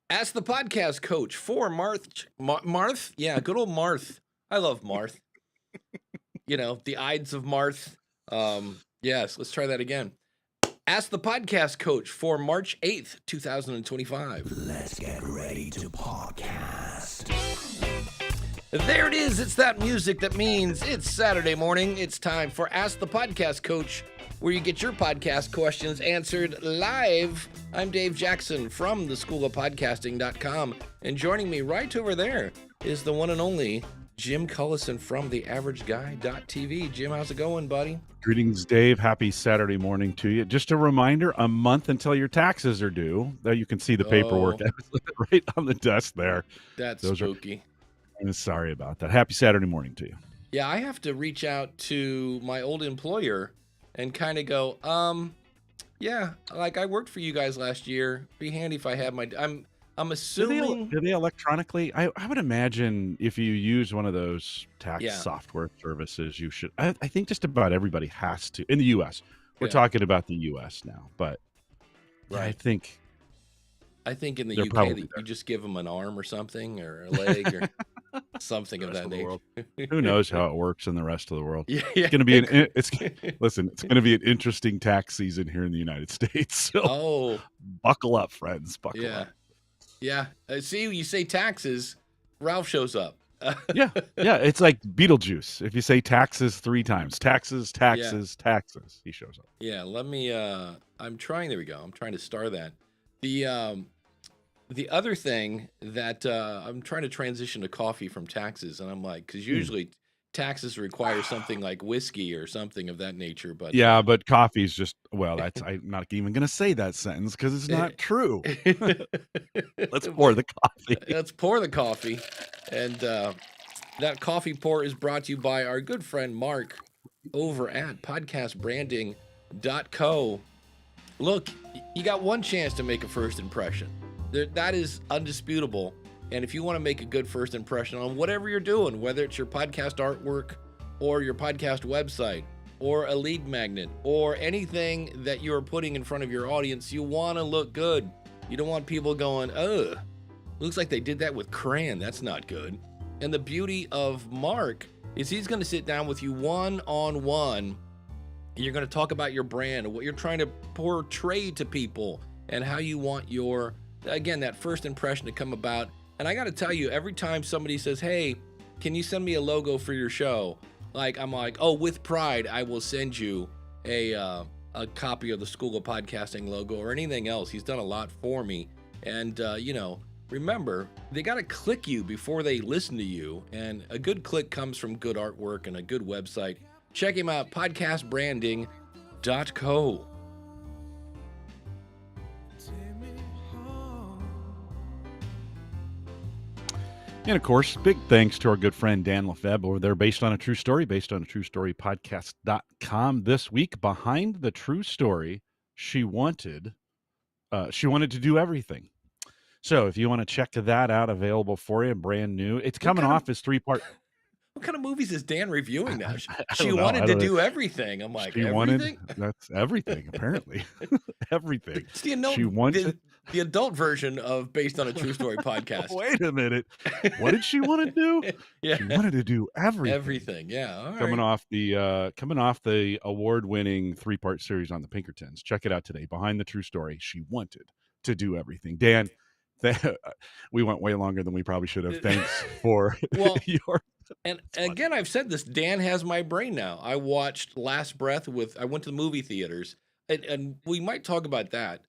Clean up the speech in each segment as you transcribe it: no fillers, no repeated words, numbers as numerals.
Ask the podcast coach for Marth. Yeah, good old Marth. I love Marth. The Ides of Marth. Yes, let's try that again. Ask the podcast coach for March 8th, 2025. Let's get ready to podcast. There it is. It's that music that means it's Saturday morning. It's time for Ask the Podcast Coach, where you get your podcast questions answered live. I'm Dave Jackson from theschoolofpodcasting.com, and joining me right over there is the one and only Jim Cullison from theaverageguy.tv. Jim, how's it going, buddy? Greetings, Dave. Happy Saturday morning to you. Just a reminder, a month until your taxes are due. There you can see the paperwork right on the desk there. That's spooky. Sorry about that. Happy Saturday morning to you. Yeah, I have to reach out to my old employer and kind of go, yeah, like I worked for you guys last year. Be handy if I had I'm assuming. Do they electronically? I would imagine if you use one of those tax software services, you should. I think just about everybody has to in the U.S. We're talking about the U.S. now, but right. I think in the UK you just give them an arm or something or a leg or something of that nature. Who knows how it works in the rest of the world? Yeah. It's going to be it's going to be an interesting tax season here in the United States. So buckle up, friends. Buckle up. Yeah. See, you say taxes, Ralph shows up. Yeah. It's like Beetlejuice. If you say taxes 3 times, taxes, he shows up. Yeah. Let me. There we go. I'm trying to star that. The other thing that I'm trying to transition to coffee from taxes, and I'm like, because usually taxes require something like whiskey or something of that nature, but but coffee's just I'm not even going to say that sentence because it's not true. Let's pour the coffee. Let's pour the coffee, and that coffee pour is brought to you by our good friend Mark over at podcastbranding.co. Look, you got one chance to make a first impression. That is undisputable. And if you want to make a good first impression on whatever you're doing, whether it's your podcast artwork or your podcast website or a lead magnet or anything that you're putting in front of your audience, you want to look good. You don't want people going, ugh, looks like they did that with crayon. That's not good. And the beauty of Mark is he's going to sit down with you one-on-one. You're going to talk about your brand and what you're trying to portray to people and how you want that first impression to come about. And I got to tell you, every time somebody says, hey, can you send me a logo for your show? I'm like, oh, with pride, I will send you a copy of the School of Podcasting logo or anything else. He's done a lot for me. And, remember, they got to click you before they listen to you. And a good click comes from good artwork and a good website. Check him out, podcastbranding.co. And of course, big thanks to our good friend Dan Lefebvre over there, based on a true story podcast.com. This week, behind the true story, she wanted to do everything. So if you want to check that out, available for you, brand new. It's coming off as 3-part. What kind of movies is Dan reviewing now? She wanted to do everything. I'm like, everything? That's everything, apparently. Everything. It's the adult version of Based on a True Story podcast. Wait a minute. What did she want to do? She wanted to do everything. Everything, yeah. All right. Coming off the award-winning 3-part series on the Pinkertons. Check it out today. Behind the True Story. She wanted to do everything. Dan, we went way longer than we probably should have. Thanks for your... And again, I've said this, Dan has my brain now. I watched Last Breath I went to the movie theaters, and we might talk about that.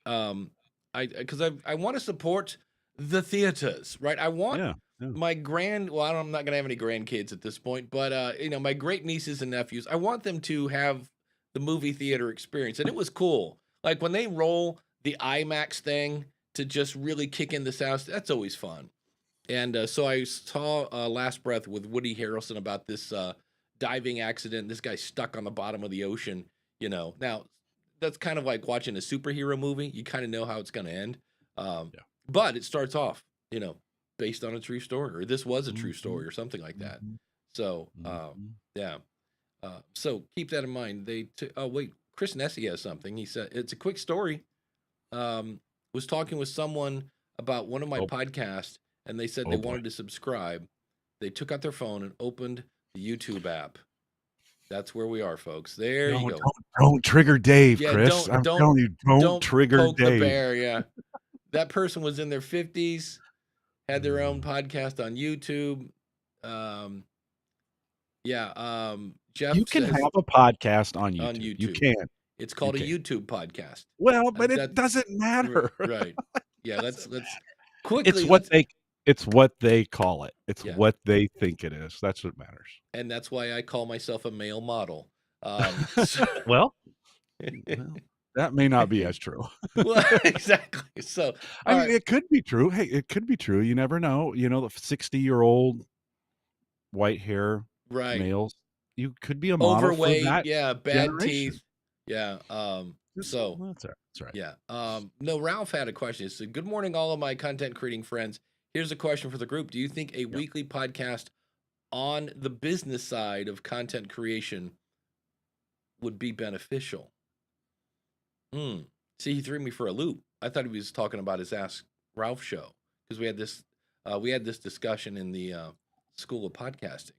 Because I want to support the theaters, right? I want my I'm not going to have any grandkids at this point, but my great nieces and nephews, I want them to have the movie theater experience. And it was cool. Like when they roll the IMAX thing to just really kick in the sound, that's always fun. And so I saw Last Breath with Woody Harrelson about this diving accident. This guy's stuck on the bottom of the ocean, Now, that's kind of like watching a superhero movie. You kind of know how it's going to end. But it starts off, based on a true story, or this was a true story or something like that. So, so keep that in mind. Chris Nessie has something. He said, it's a quick story. Was talking with someone about one of my Oh, podcasts, and they said they oh boy. wanted to subscribe. They took out their phone and opened the YouTube app. That's where we are, folks. There you No, go. don't trigger Dave, Yeah, Chris. I'm don't telling you, don't don't trigger poke the Dave. bear. Yeah, that person was in their 50s, had their own podcast on YouTube. Um, yeah, Jeff You can says have a podcast on on YouTube. You YouTube. can. It's You called a can. YouTube podcast. Well, but it That doesn't matter. right. Yeah, Doesn't let's matter. quickly let's It's what they call it. It's yeah, what they think it is. That's what matters. and that's why I call myself a male model. So, Well, that may not be as true. well, exactly. So, I all mean, right, it could be true. Hey, it could be true. You never know. You know, the 60-year-old white hair right. males. You could be a model for Overweight, that yeah, bad generation. teeth. Yeah. So That's all right. That's right. yeah. No, Ralph had a question. He said, "Good morning, all of my content creating friends. Here's a question for the group. Do you think a Yeah. weekly podcast on the business side of content creation would be beneficial?" See, he threw me for a loop. I thought he was talking about his Ask Ralph show because we had this discussion in the School of Podcasting.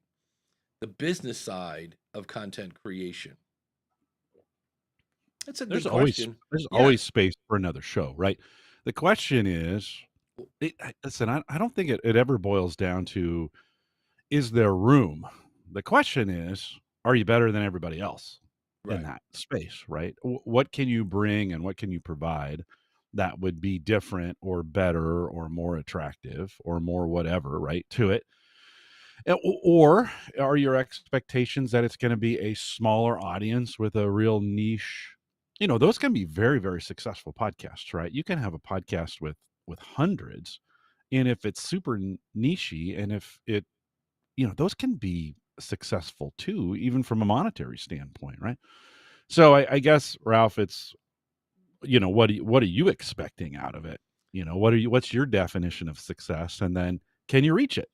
The business side of content creation. That's a good question. There's Yeah, always space for another show, right? The question is, listen, I don't think it ever boils down to, is there room? The question is, are you better than everybody else in right. that space, right? What can you bring and what can you provide that would be different or better or more attractive or more whatever, right, to it? Or are your expectations that it's going to be a smaller audience with a real niche? You know, those can be very, very successful podcasts, right? You can have a podcast with hundreds, and if it's super nichey, and if it, you know, those can be successful too, even from a monetary standpoint, right? So I guess, Ralph, it's, you know, what are you expecting out of it? You know, what's your definition of success, and then can you reach it?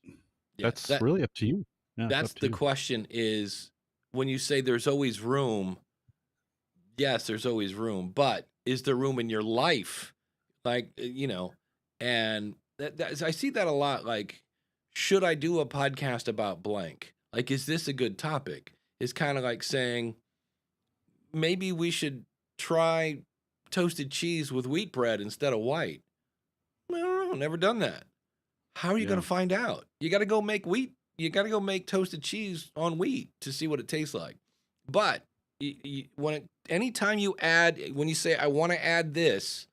Yeah, That's really up to you. Yeah, it's that's up to the you. question is when you say there's always room, yes, there's always room, but is there room in your life? Like, and I see that a lot. Like, should I do a podcast about blank? Like, is this a good topic? It's kind of like saying maybe we should try toasted cheese with wheat bread instead of white. I don't know, never done that. How are you going Yeah. to find out? You got to go make wheat. You got to go make toasted cheese on wheat to see what it tastes like. But anytime you add, when you say, I want to add this,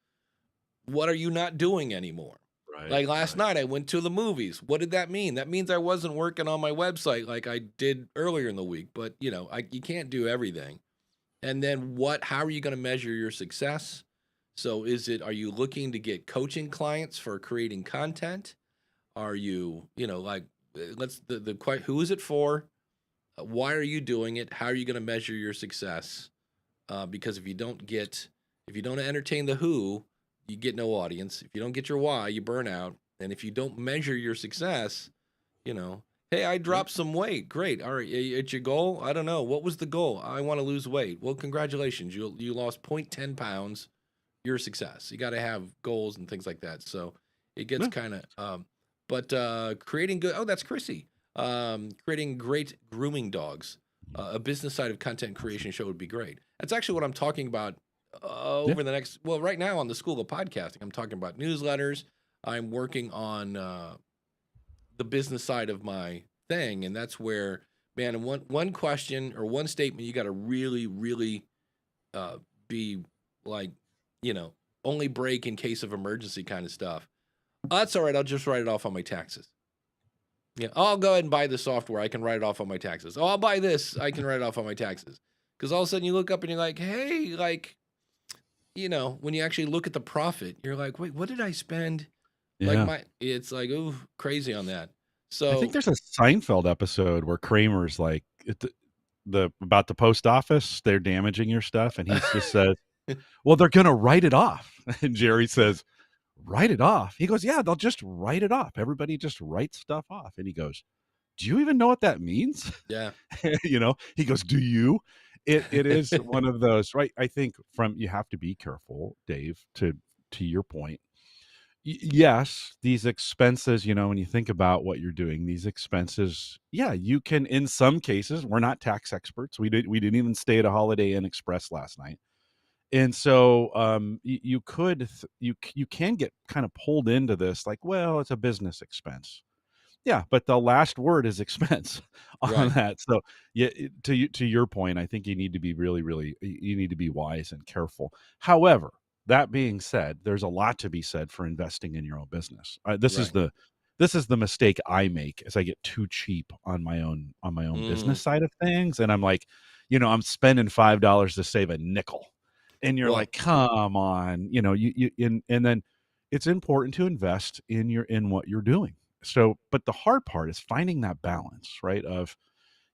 what are you not doing anymore? Right. Like last night, I went to the movies. What did that mean? That means I wasn't working on my website like I did earlier in the week. But, you can't do everything. And then how are you going to measure your success? So are you looking to get coaching clients for creating content? Are you, like, who is it for? Why are you doing it? How are you going to measure your success? Because if you don't entertain the who, you get no audience. If you don't get your why, you burn out. And if you don't measure your success, hey, I dropped some weight. Great. All right. It's your goal. I don't know. What was the goal? I want to lose weight. Well, congratulations. You lost 0.10 pounds. You're a success. You got to have goals and things like that. So it gets kind of, creating good. Oh, that's Chrissy. Creating great grooming dogs. A business side of content creation show would be great. That's actually what I'm talking about over the next. Well, right now on the School of Podcasting, I'm talking about newsletters. I'm working on the business side of my thing, and that's where, man, one question or one statement you got to really, really be like, only break in case of emergency kind of stuff. Oh, that's all right. I'll just write it off on my taxes. Yeah, I'll go ahead and buy the software. I can write it off on my taxes. Oh, I'll buy this. I can write it off on my taxes. Because all of a sudden you look up and you're like, hey, like, when you actually look at the profit, you're like, wait, what did I spend? Yeah. It's like, ooh, crazy on that. I So think there's a Seinfeld episode where Kramer's like, about the post office, they're damaging your stuff, and he just says, well, they're gonna write it off. And Jerry says, write it off? He goes, yeah, they'll just write it off. Everybody just writes stuff off. And he goes, do you even know what that means? yeah, He goes, do you? It is one of those, right? I think you have to be careful, Dave, to your point. Yes, these expenses, when you think about what you're doing, these expenses, yeah, you can, in some cases, we're not tax experts. We didn't even stay at a Holiday Inn Express last night. And so you could you can get kind of pulled into this like, well, it's a business expense. Yeah, but the last word is expense on Right. that. So, yeah, to your point, I think you need to be really, really, you need to be wise and careful. However, that being said, there's a lot to be said for investing in your own business. Right. This is the mistake I make, as I get too cheap on my own Mm. business side of things, and I'm like, I'm spending $5 to save a nickel, and you're Well, like, come on, and then it's important to invest in what you're doing. So, but the hard part is finding that balance, right? Of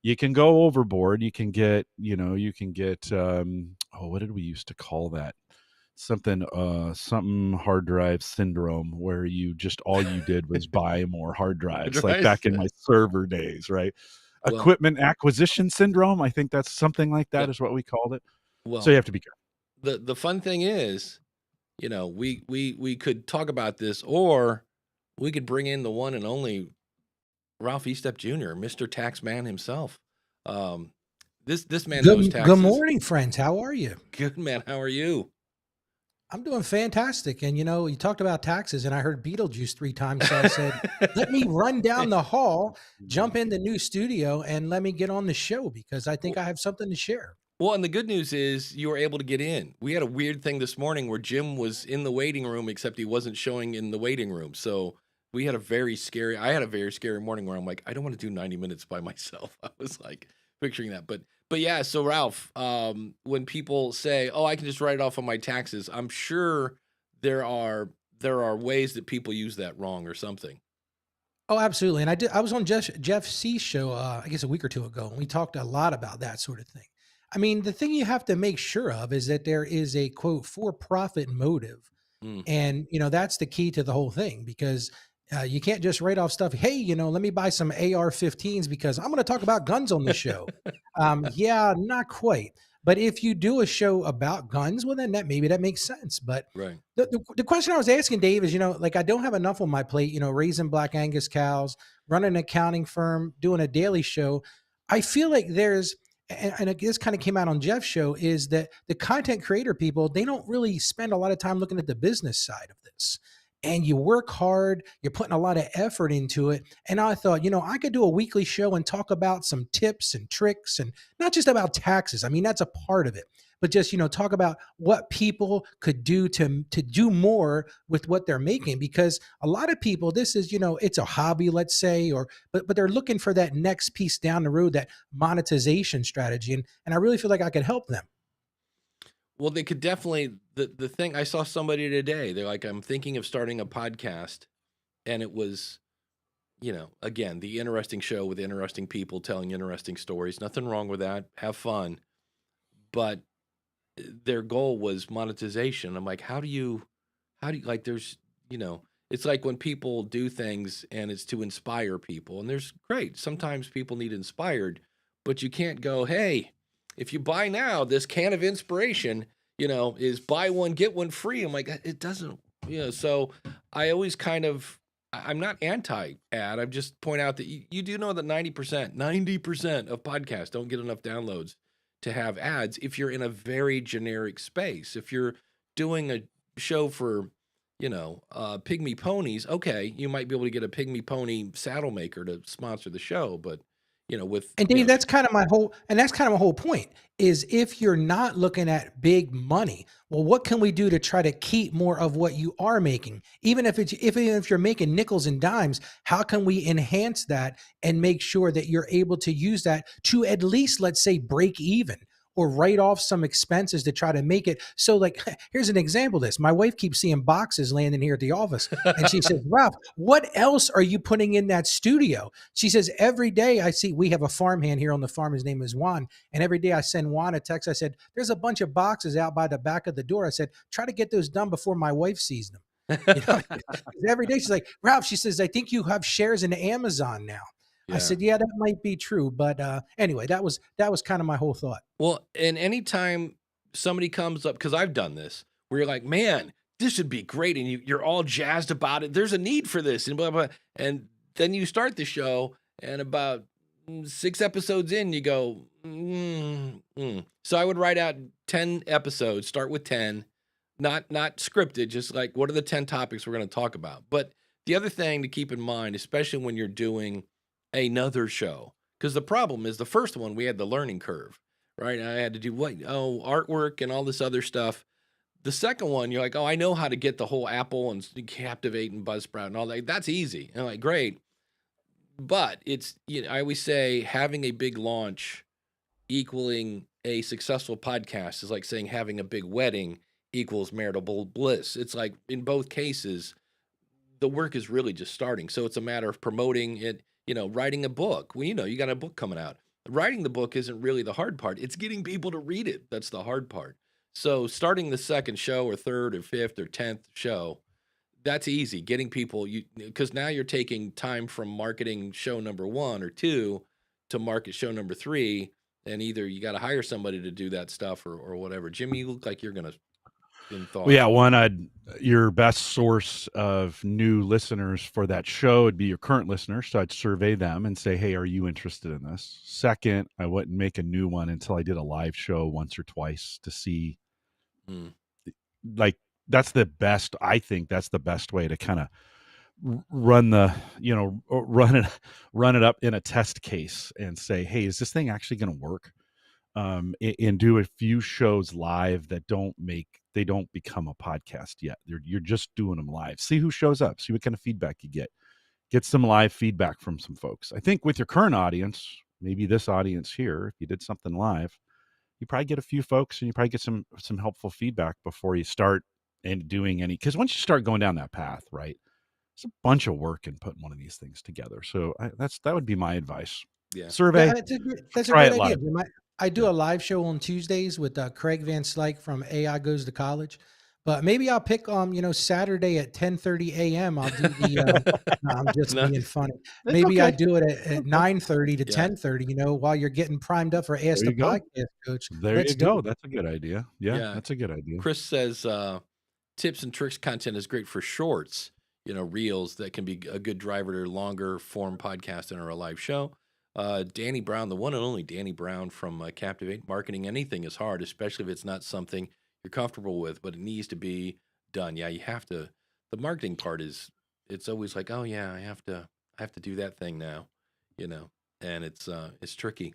you can go overboard, you can get oh, what did we used to call that? Something hard drive syndrome, where you just all you did was buy more hard drives, like right. back in my server days, right? Well, Equipment acquisition syndrome, I think that's something like that yep. is what we called it. So you Well, have to be careful. the fun thing is, we could talk about this, or we could bring in the one and only Ralph Estep Jr., Mr. Tax Man himself. Um, this man knows Good taxes. morning, friends. How are you? Good man. How are you? I'm doing fantastic. And you talked about taxes, and I heard Beetlejuice 3 times. So I said, let me run down the hall, jump in the new studio, and let me get on the show because I think I have something to share. Well, and the good news is you were able to get in. We had a weird thing this morning where Jim was in the waiting room, except he wasn't showing in the waiting room. So I had a very scary morning where I'm like, I don't want to do 90 minutes by myself. I was like picturing that. But yeah, so Ralph, when people say, oh, I can just write it off on my taxes, I'm sure there are ways that people use that wrong or something. Oh, absolutely. And I was on Jeff C's show, I guess a week or two ago, and we talked a lot about that sort of thing. I mean, the thing you have to make sure of is that there is a quote for profit motive. Mm. And, that's the key to the whole thing because you can't just write off stuff. Hey, let me buy some AR-15s because I'm going to talk about guns on the show. Yeah, not quite. But if you do a show about guns, well, then maybe that makes sense. But Right. the question I was asking Dave is, like I don't have enough on my plate, raising black Angus cows, running an accounting firm, doing a daily show. I feel like and this kind of came out on Jeff's show, is that the content creator people, they don't really spend a lot of time looking at the business side of this. And you work hard, you're putting a lot of effort into it. And I thought, I could do a weekly show and talk about some tips and tricks and not just about taxes. I mean, that's a part of it, but just, talk about what people could do to do more with what they're making. Because a lot of people, this is, it's a hobby, let's say, but they're looking for that next piece down the road, that monetization strategy. And I really feel like I could help them. Well, they could definitely, the thing, I saw somebody today, they're like, I'm thinking of starting a podcast, and it was, again, the interesting show with interesting people telling interesting stories. Nothing wrong with that. Have fun. But their goal was monetization. I'm like, how do you like, there's, it's like when people do things and it's to inspire people, and there's great. Sometimes people need inspired, but you can't go, hey, if you buy now, this can of inspiration, is buy one, get one free. I'm like, it doesn't, so I always I'm not anti-ad. I just point out that you do know that 90% of podcasts don't get enough downloads to have ads if you're in a very generic space. If you're doing a show for, pygmy ponies, okay, you might be able to get a pygmy pony saddle maker to sponsor the show, but with And Dave, that's kind of my whole point is if you're not looking at big money, well, what can we do to try to keep more of what you are making? Even if you're making nickels and dimes, how can we enhance that and make sure that you're able to use that to at least, let's say, break even or write off some expenses to try to make it. So like, here's an example of this. My wife keeps seeing boxes landing here at the office. And she says, Ralph, what else are you putting in that studio? She says, every day I see, we have a farmhand here on the farm. His name is Juan. And every day I send Juan a text. I said, there's a bunch of boxes out by the back of the door. I said, try to get those done before my wife sees them. Every day she's like, Ralph, she says, I think you have shares in Amazon now. Yeah. I said, yeah, that might be true. But anyway, that was kind of my whole thought. Well, and anytime somebody comes up, because I've done this, where you're like, man, this would be great. And you're all jazzed about it. There's a need for this and blah, blah. And then you start the show and about 6 episodes in, you go, So I would write out 10 episodes, start with 10, not scripted, just like, what are the 10 topics we're going to talk about? But the other thing to keep in mind, especially when you're doing another show, because the problem is the first one, we had the learning curve, right? I had to do artwork and all this other stuff. The second one, you're like, I know how to get the whole Apple and Captivate and Buzzsprout and all that. That's easy. And I'm like, great. But it's, I always say having a big launch equaling a successful podcast is like saying having a big wedding equals marital bliss. It's like in both cases, the work is really just starting. So it's a matter of promoting it, writing a book. Well, you got a book coming out. Writing the book isn't really the hard part. It's getting people to read it. That's the hard part. So starting the second show or third or fifth or 10th show, that's easy. Getting people, because now you're taking time from marketing show number 1 or 2 to market show number 3. And either you got to hire somebody to do that stuff or whatever. Jimmy, you look like you're going to Well, yeah, your best source of new listeners for that show would be your current listeners. So I'd survey them and say, hey, are you interested in this? Second, I wouldn't make a new one until I did a live show once or twice to see, that's the best. I think that's the best way to kind of run it up in a test case and say, hey, is this thing actually going to work? And do a few shows live that don't become a podcast yet. You're just doing them live. See who shows up. See what kind of feedback you get. Get some live feedback from some folks. I think with your current audience, maybe this audience here, if you did something live, you probably get a few folks and you probably get some helpful feedback before you start and doing any. Because once you start going down that path, right, it's a bunch of work in putting one of these things together. So that would be my advice. Yeah. Survey. Yeah, that's a great idea. I do a live show on Tuesdays with Craig Van Slyke from AI Goes to College, but maybe I'll pick Saturday at 10:30 a.m. I'll do the. No, I'm just being funny. Maybe okay. I do it at 9:30 to 10:30. While you're getting primed up for Ask the Podcast Coach. There you go. That's a good idea. Yeah, that's a good idea. Chris says tips and tricks content is great for shorts. Reels that can be a good driver to longer form podcasting or a live show. Danny Brown, the one and only Danny Brown from Captivate. Marketing anything is hard, especially if it's not something you're comfortable with, but it needs to be done. Yeah, you have to. The marketing part it's always like, oh yeah, I have to do that thing now, and it's tricky.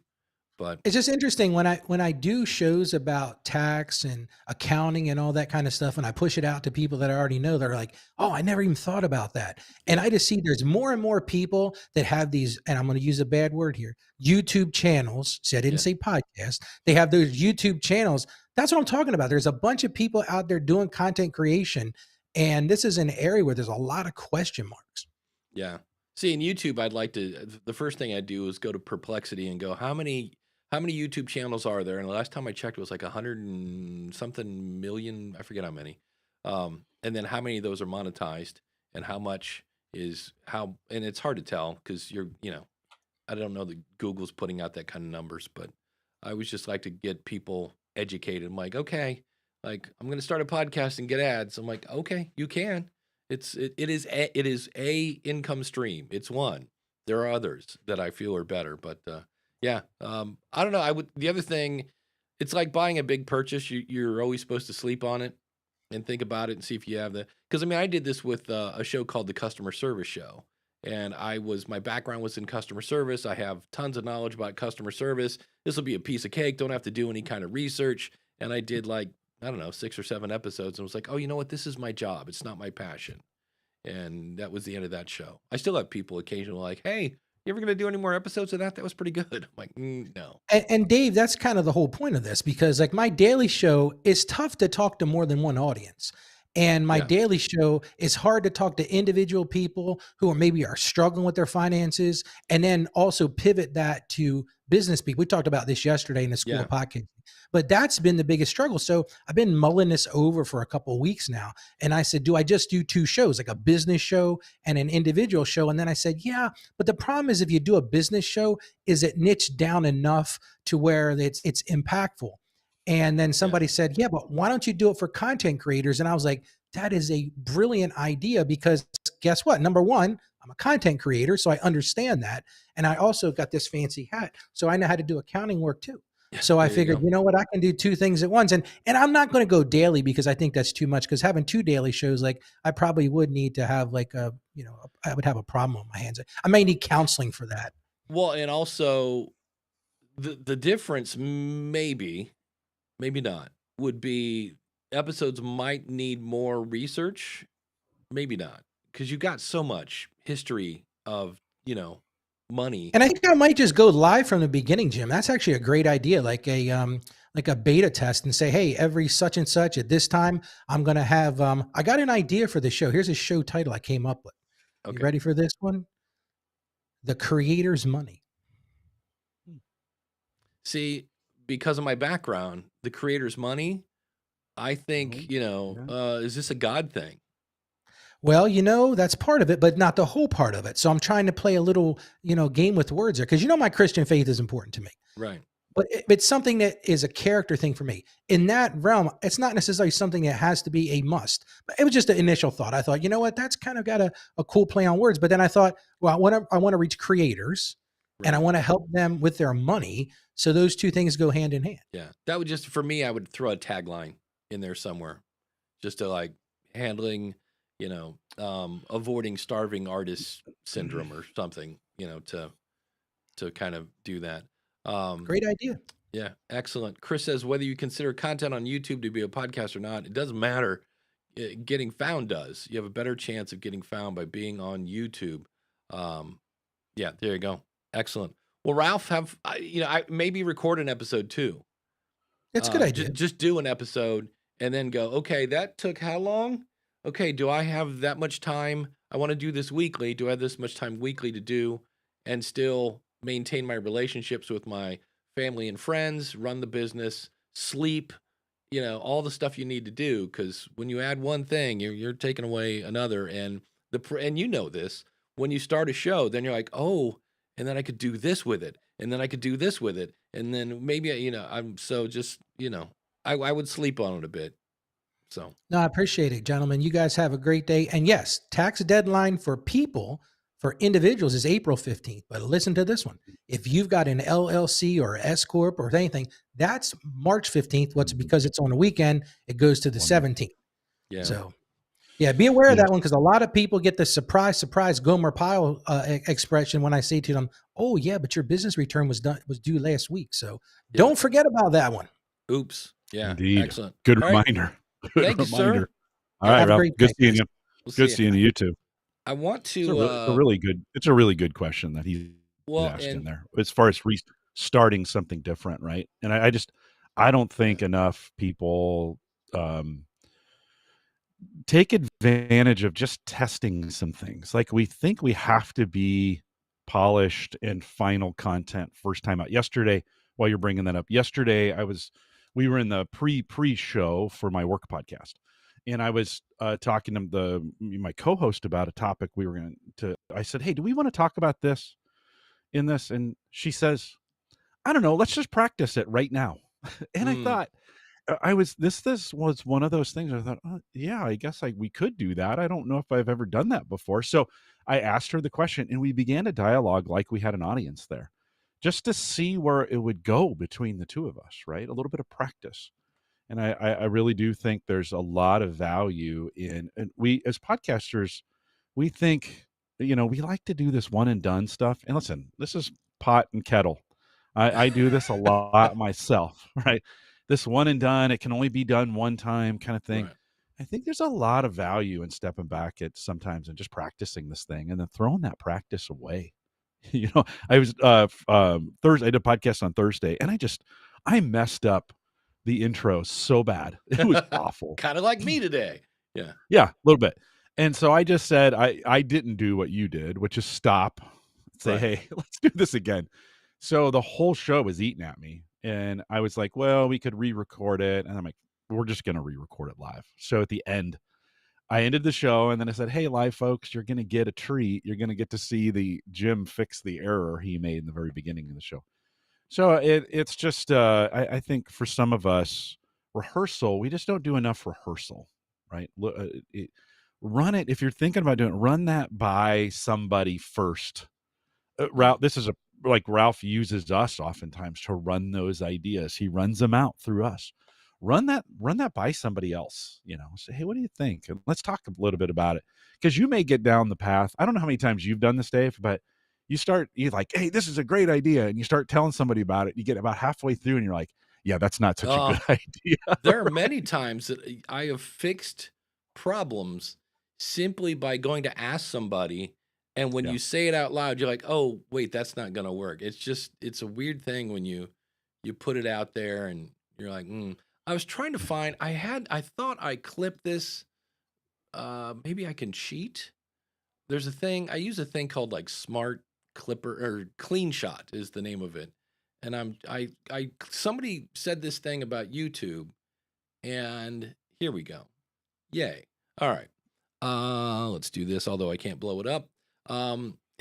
But it's just interesting when I do shows about tax and accounting and all that kind of stuff, and I push it out to people that I already know, they're like, oh, I never even thought about that. And I just see there's more and more people that have these, and I'm going to use a bad word here, YouTube channels. See, I didn't say podcast. They have those YouTube channels. That's what I'm talking about. There's a bunch of people out there doing content creation, and this is an area where there's a lot of question marks. Yeah. See, in YouTube, the first thing I'd do is go to Perplexity and go, how many YouTube channels are there? And the last time I checked, it was like 100 and something million. I forget how many. And then how many of those are monetized and how much is how, and it's hard to tell because I don't know that Google's putting out that kind of numbers, but I always just like to get people educated. I'm like, okay, like I'm going to start a podcast and get ads. I'm like, okay, you can. It is a income stream. It's one. There are others that I feel are better, but yeah. I don't know. The other thing, it's like buying a big purchase. You're always supposed to sleep on it and think about it and see if you have because I did this with a show called The Customer Service Show. And my background was in customer service. I have tons of knowledge about customer service. This will be a piece of cake. Don't have to do any kind of research. And I did 6 or 7 episodes and was like, oh, you know what? This is my job. It's not my passion. And that was the end of that show. I still have people occasionally like, hey, you ever going to do any more episodes of that? That was pretty good. I'm like, no. And Dave, that's kind of the whole point of this because my daily show is tough to talk to more than one audience. And my daily show is hard to talk to individual people who are struggling with their finances and then also pivot that to business people. We talked about this yesterday in the School of Podcasting, but that's been the biggest struggle. So I've been mulling this over for a couple of weeks now. And I said, do I just do 2 shows, like a business show and an individual show? And then I said, yeah, but the problem is if you do a business show, is it niched down enough to where it's impactful? And then somebody said, yeah, but why don't you do it for content creators? And I was like, that is a brilliant idea because guess what? Number one, I'm a content creator, so I understand that. And I also got this fancy hat, so I know how to do accounting work too. So I There you figured, go. you know what, I can do two things at once. And I'm not going to go daily because I think that's too much. Because having two daily shows, like I probably would need to have like a, I would have a problem on my hands. I may need counseling for that. Well, and also the difference maybe not would be episodes might need more research, maybe not, because you got so much history of money. And I think I might just go live from the beginning, Jim. That's actually a great idea, like a beta test, and say, hey, every such and such at this time, I'm gonna have. I got an idea for the show. Here's a show title I came up with. You Okay. ready for this one? The Creator's Money. See, because of my background, the creator's money, I think, is this a God thing? Well, that's part of it, but not the whole part of it. So I'm trying to play a little, game with words there because my Christian faith is important to me. Right. But it's something that is a character thing for me. In that realm, it's not necessarily something that has to be a must. But it was just an initial thought. I thought, you know what, that's kind of got a cool play on words. But then I thought, well, I want to reach creators and I Right. want to help them with their money. So those two things go hand in hand. Yeah. That would just, for me, I would throw a tagline in there somewhere just to like handling, avoiding starving artist syndrome or something, to kind of do that. Great idea. Yeah, excellent. Chris says whether you consider content on YouTube to be a podcast or not, it doesn't matter. Getting found does. You have a better chance of getting found by being on YouTube. Yeah, there you go. Excellent. Well, Ralph, I maybe record an episode too. It's a good idea. Just do an episode and then go, okay, that took how long? Okay, do I have that much time? I want to do this weekly. Do I have this much time weekly to do and still maintain my relationships with my family and friends, run the business, sleep, all the stuff you need to do? Because when you add one thing, you're taking away another. And this, when you start a show, then you're like, oh, and then I could do this with it, and then I could do this with it, and then maybe I'm so just I would sleep on it a bit. So No, I appreciate it, gentlemen. You guys have a great day. And yes, tax deadline for individuals is April 15th. But listen to this one. If you've got an LLC or S Corp or anything, that's March 15th. What's because it's on a weekend, it goes to the 17th. yeah. So yeah, be aware of that one because a lot of people get the surprise Gomer Pyle expression when I say to them, oh yeah, but your business return was due last week. So don't forget about that one. Oops. Yeah. Indeed. Excellent. Good All right. reminder. Good Thank you, sir. reminder. All right, Have a Ralph. great Good day, seeing guys. you. We'll Good see seeing you too. I want It's to a really good. It's a really good question that he's asked in there as far as starting something different, right? And I don't think enough people take advantage of just testing some things. Like we think we have to be polished and final content first time out. Yesterday, while you're bringing that up, we were in the pre-show for my work podcast, and I was talking to my co-host about a topic we were going to. I said, "Hey, do we want to talk about this in this?" And she says, "I don't know. Let's just practice it right now." And I thought, this was one of those things. I thought, oh, yeah, I guess we could do that. I don't know if I've ever done that before. So I asked her the question, and we began a dialogue like we had an audience there, just to see where it would go between the two of us, right? A little bit of practice. And I really do think there's a lot of value in, and we as podcasters, we think, we like to do this one and done stuff. And listen, this is pot and kettle. I do this a lot myself, right? This one and done, it can only be done one time kind of thing. Right. I think there's a lot of value in stepping back at sometimes and just practicing this thing and then throwing that practice away. I was Thursday, I did a podcast on Thursday, and I messed up the intro so bad. It was awful. Kind of like me today. Yeah. Yeah, a little bit. And so I just said, I didn't do what you did, which is stop, say, Right. hey, let's do this again. So the whole show was eating at me. And I was like, well, we could re-record it. And I'm like, we're just going to re-record it live. So at the end, I ended the show, and then I said, hey, live folks, you're going to get a treat. You're going to get to see the Jim fix the error he made in the very beginning of the show. So it's just, I think for some of us, rehearsal, we just don't do enough rehearsal, right? Run it if you're thinking about doing it. Run that by somebody first. Ralph, this is like Ralph uses us oftentimes to run those ideas. He runs them out through us. Run that by somebody else. Say, hey, what do you think? And let's talk a little bit about it, because you may get down the path. I don't know how many times you've done this, Dave, but you're like, hey, this is a great idea, and you start telling somebody about it. You get about halfway through, and you're like, yeah, that's not such a good idea. There are many times that I have fixed problems simply by going to ask somebody. And when you say it out loud, you're like, oh, wait, that's not going to work. It's a weird thing when you put it out there and you're like, I was trying to find, I thought I clipped this. Maybe I can cheat. There's a thing, I use a thing called like Smart Clipper or Clean Shot is the name of it. And somebody said this thing about YouTube, and here we go. Yay. All right. Let's do this, although I can't blow it up.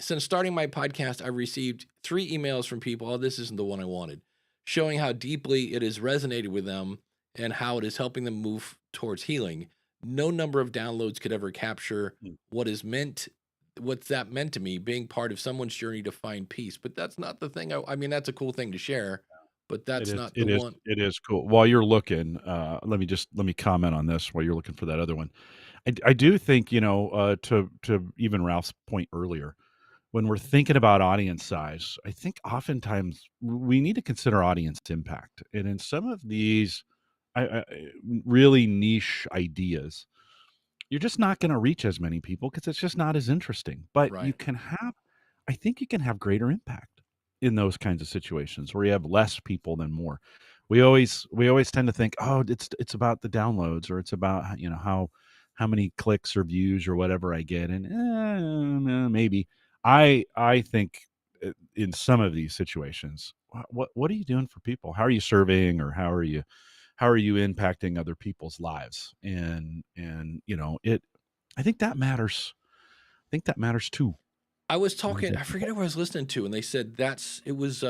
Since starting my podcast, I've received 3 emails from people. Oh, this isn't the one I wanted, showing how deeply it has resonated with them and how it is helping them move towards healing. No number of downloads could ever capture what's that meant to me, being part of someone's journey to find peace. But that's not the thing. I mean, that's a cool thing to share, but that's not the one. It is cool. While you're looking, let me comment on this while you're looking for that other one. I do think, to even Ralph's point earlier, when we're thinking about audience size, I think oftentimes we need to consider audience impact. And in some of these really niche ideas, you're just not going to reach as many people because it's just not as interesting. But Right. I think you can have greater impact in those kinds of situations where you have less people than more. We always tend to think, oh, it's about the downloads, or it's about, how many clicks or views or whatever I get. And maybe I think in some of these situations, what are you doing for people? How are you surveying, or how are you impacting other people's lives? And I think that matters. I think that matters too. I was talking, I forget who I was listening to, and they said it was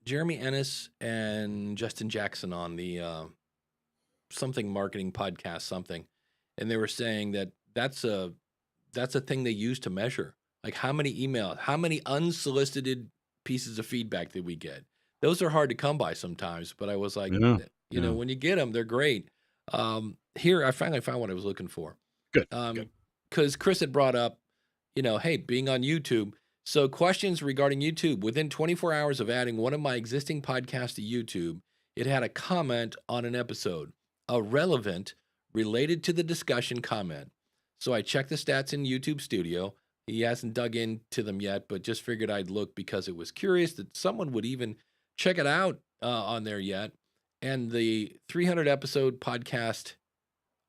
Jeremy Ennis and Justin Jackson on the something marketing podcast, something. And they were saying that's a thing they use to measure, like how many unsolicited pieces of feedback did we get? Those are hard to come by sometimes, but I was like, when you get them, they're great. Here, I finally found what I was looking for. Good. Because Chris had brought up, hey, being on YouTube. So questions regarding YouTube. Within 24 hours of adding one of my existing podcasts to YouTube, it had a comment on an episode, a relevant, related to the discussion comment. So I checked the stats in YouTube Studio. He hasn't dug into them yet, but just figured I'd look because it was curious that someone would even check it out on there yet. And the 300 episode podcast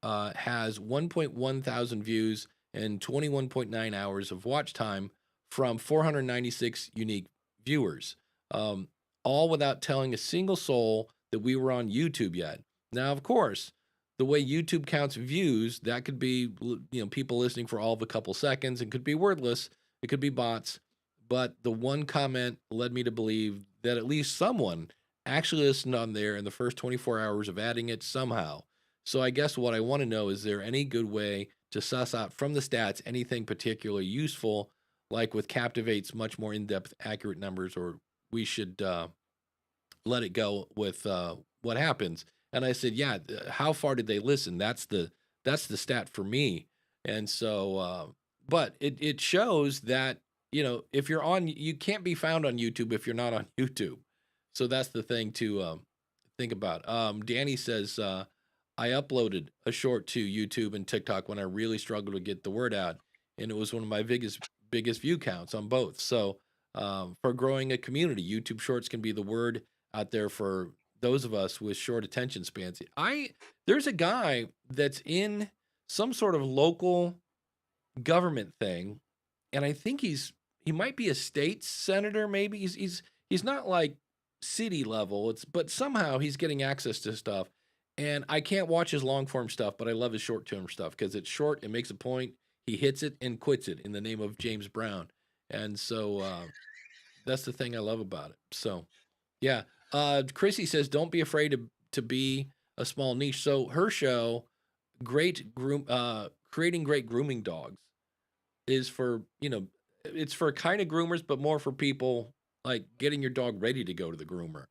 has 1.1 thousand views and 21.9 hours of watch time from 496 unique viewers, all without telling a single soul that we were on YouTube yet. Now, of course, the way YouTube counts views, that could be, people listening for all of a couple seconds. It could be wordless. It could be bots. But the one comment led me to believe that at least someone actually listened on there in the first 24 hours of adding it somehow. So I guess what I want to know, is there any good way to suss out from the stats anything particularly useful, like with Captivate's much more in-depth, accurate numbers, or we should let it go with what happens? And I said, yeah, how far did they listen? That's the stat for me. And so, but it shows that, if you're on, you can't be found on YouTube if you're not on YouTube. So that's the thing to think about. Danny says, I uploaded a short to YouTube and TikTok when I really struggled to get the word out, and it was one of my biggest view counts on both. So for growing a community, YouTube Shorts can be the word out there for those of us with short attention spans. There's a guy that's in some sort of local government thing, and I think he might be a state senator. Maybe he's not like city level. But somehow he's getting access to stuff. And I can't watch his long form stuff, but I love his short term stuff because it's short. It makes a point. He hits it and quits it in the name of James Brown. And so that's the thing I love about it. So, yeah. Chrissy says, don't be afraid to be a small niche. So her show creating great grooming dogs is for, it's for kind of groomers, but more for people like getting your dog ready to go to the groomer.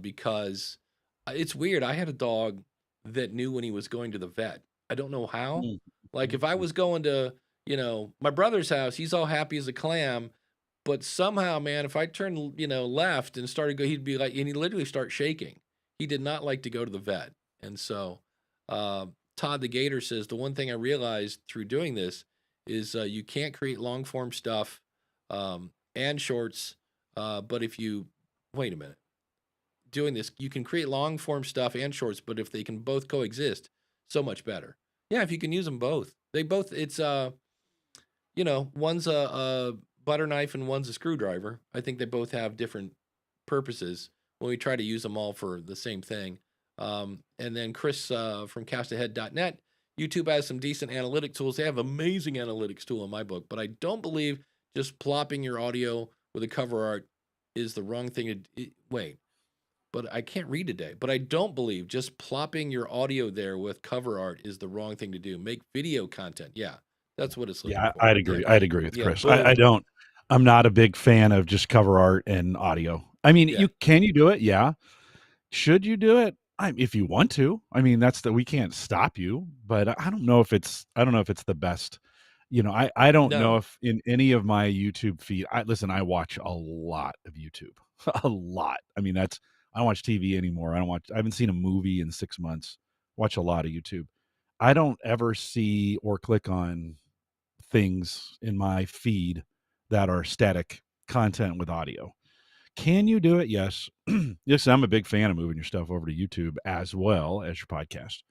Because it's weird. I had a dog that knew when he was going to the vet. I don't know how. Mm, Like mm, if I mm. was going to, my brother's house, he's all happy as a clam. But somehow, man, if I turned, left and started go, he'd be like, and he literally start shaking. He did not like to go to the vet. And so, uh, Todd the Gator says the one thing I realized through doing this is you can't create long form stuff and shorts. But if you wait a minute, doing this, you can create long form stuff and shorts. But if they can both coexist, so much better. Yeah, if you can use them both, they both. It's one's a butter knife and one's a screwdriver. I think they both have different purposes when we try to use them all for the same thing. And then Chris from castahead.net, YouTube has some decent analytic tools. They have amazing analytics tool in my book, but I don't believe just plopping your audio with a cover art is the wrong thing to wait. But I can't read today. But I don't believe just plopping your audio there with cover art is the wrong thing to do. Make video content. Yeah, that's what it's looking Yeah, for. I'd agree. I'd agree with Yeah, Chris. I boom. don't. I'm not a big fan of just cover art and audio. I mean, Yeah. you do it? Yeah. Should you do it? If you want to. I mean, we can't stop you, but I don't know if it's the best. I don't know No. if in any of my YouTube feed. I watch a lot of YouTube, a lot. I mean, I don't watch TV anymore. I haven't seen a movie in 6 months. Watch a lot of YouTube. I don't ever see or click on things in my feed that are static content with audio. Can you do it? Yes. Yes, I'm a big fan of moving your stuff over to YouTube as well as your podcast.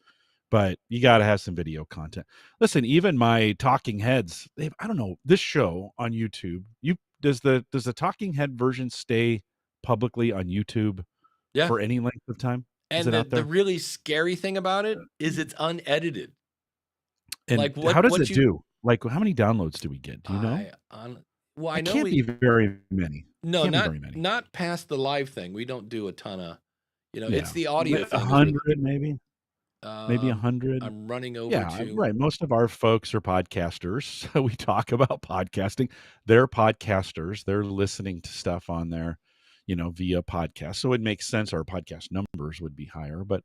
But you got to have some video content. Listen, even my talking heads, I don't know, this show on YouTube, does the talking head version stay publicly on YouTube Yeah. for any length of time? Is And it the out the there? really scary thing about it is it's unedited. And Like how does what it you do? Like, how many downloads do we get? Do you know? I on well, I It know can't be very many. no, Can't be not very many. not past the live thing. We don't do a ton of, it's Yeah. the audio thing is where 100 maybe? Maybe um 100? I'm running over Yeah, to right. Most of our folks are podcasters. So we talk about podcasting. They're podcasters. They're listening to stuff on there, via podcast. So it makes sense our podcast numbers would be higher. But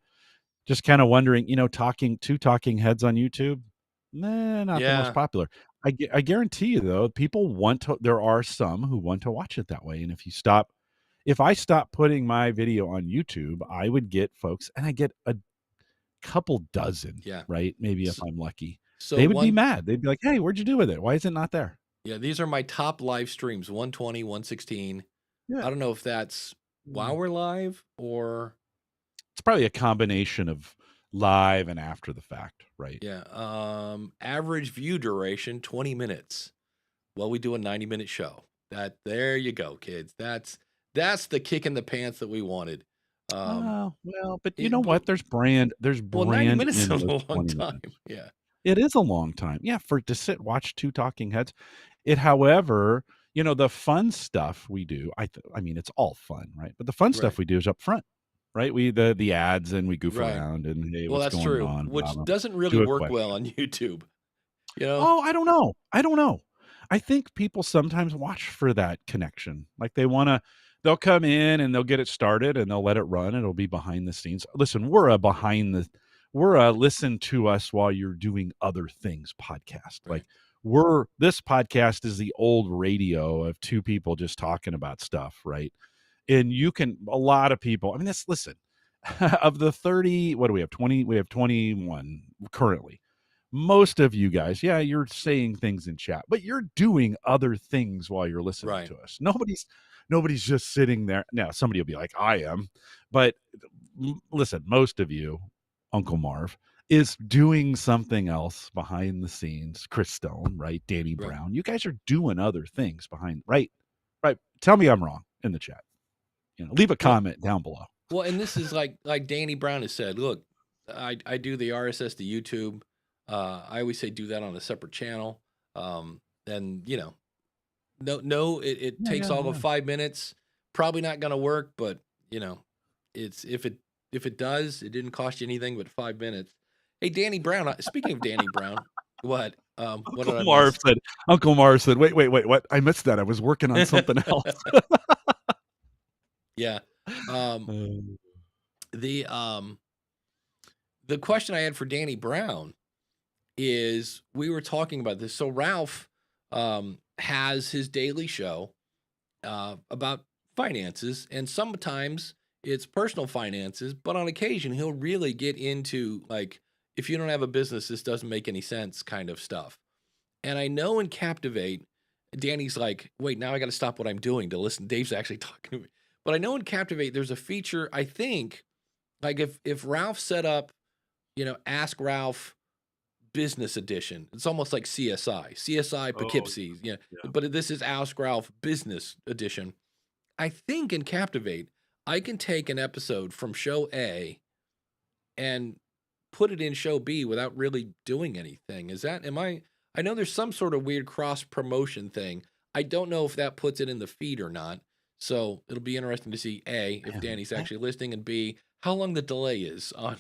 just kind of wondering, talking heads on YouTube, not the most yeah. popular. I guarantee you though, people there are some who want to watch it that way. And if I stop putting my video on YouTube, I would get folks, and I get a couple dozen, Yeah. right? Maybe if So, I'm lucky. so They would be one mad. They'd be like, "Hey, what'd you do with it? Why is it not there?" yeah, these are my top live streams, 120, 116. Yeah. I don't know if that's while we're live or It's probably a combination of live and after the fact, right? yeah. Average view duration 20 minutes. Well, we do a 90-minute show. There you go, kids. That's the kick in the pants that we wanted. Oh, well, but you know But what? There's brand 90 in minutes is a those long 20 time. minutes. Yeah. It is a long time. Yeah, to sit watch two talking heads. However, the fun stuff we do, I mean, it's all fun, right? But the fun Right. stuff we do is up front, right? We the ads and we goof Right. around and hey, Well, what's that's going true, on? which Blah, blah. doesn't really Do a work well question. on YouTube. Oh, I don't know. I think people sometimes watch for that connection. Like they'll come in and they'll get it started and they'll let it run. It'll be behind the scenes. Listen, we're a listen to us while you're doing other things podcast. Right. Like this podcast is the old radio of two people just talking about stuff, right? And a lot of people, I mean, listen, of the 30, what do we have? 20, we have 21 currently. Most of you guys, yeah, you're saying things in chat, but you're doing other things while you're listening Right. to us. Nobody's just sitting there. Now, somebody will be like, I am. But listen, most of you, Uncle Marv, is doing something else behind the scenes. Chris Stone, right? Danny Right. Brown. You guys are doing other things behind, right? Right. Tell me I'm wrong in the chat. Leave a comment down below. Well, and this is like Danny Brown has said, look, I do the RSS to YouTube. I always say do that on a separate channel. And it Yeah, takes yeah, all yeah. of 5 minutes. Probably not going to work, but it's if it does, it didn't cost you anything but 5 minutes. Hey, Danny Brown. Speaking of Danny Brown, what? What did Uncle I Marv miss? said, Uncle Marv said, wait, what? I missed that. I was working on something else. Yeah. Um, Uh, the um, the question I had for Danny Brown is we were talking about this. So Ralph has his daily show about finances, and sometimes it's personal finances, but on occasion he'll really get into like, if you don't have a business, this doesn't make any sense kind of stuff. And I know in Captivate, Danny's like, wait, now I got to stop what I'm doing to listen. Dave's actually talking to me. But I know in Captivate, there's a feature, I think, like if Ralph set up, Ask Ralph Business Edition, it's almost like CSI oh, Poughkeepsie, yeah. but this is Ask Ralph Business Edition. I think in Captivate, I can take an episode from show A and put it in show B without really doing anything. I know there's some sort of weird cross promotion thing. I don't know if that puts it in the feed or not. So it'll be interesting to see A, if Man, Danny's actually listening, and B, how long the delay is on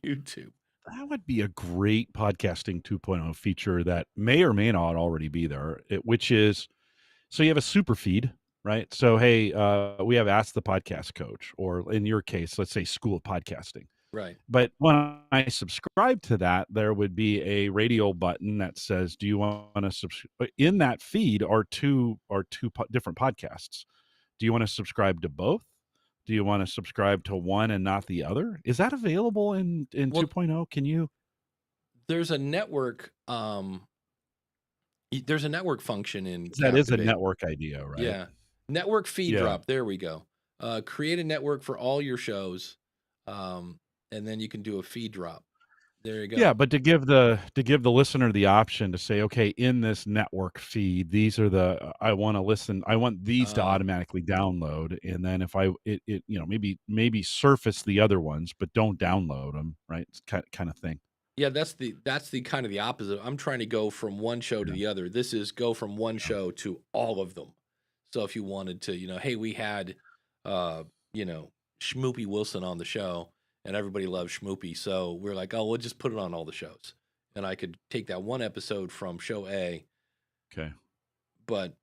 YouTube. that would be a great podcasting 2.0 feature that may or may not already be there, which is so you have a super feed, right? So, hey, we have Ask the Podcast Coach, or in your case, let's say School of Podcasting. Right. But when I subscribe to that, there would be a radio button that says, "Do you want to subscribe?" In that feed are different podcasts. Do you want to subscribe to both? Do you want to subscribe to one and not the other? Is that available in Well, 2.0? Can you? there's a network there's a network function in That is a Captivate. network idea, right? Yeah. Network feed Yeah. drop. There we go. Create a network for all your shows. And then you can do a feed drop. There you go. Yeah, but to give the listener the option to say, okay, in this network feed, these are the I want to listen. I want these to Um, automatically download, and then if maybe surface the other ones, but don't download them, right? It's kind of thing. yeah, that's the kind of the opposite. I'm trying to go from one show to Yeah, the other. This is go from one yeah. show to all of them. So if you wanted to, hey, we had uh, Schmoopy Wilson on the show and everybody loves Schmoopy. So we're like, oh, we'll just put it on all the shows. And I could take that one episode from show A, Okay. but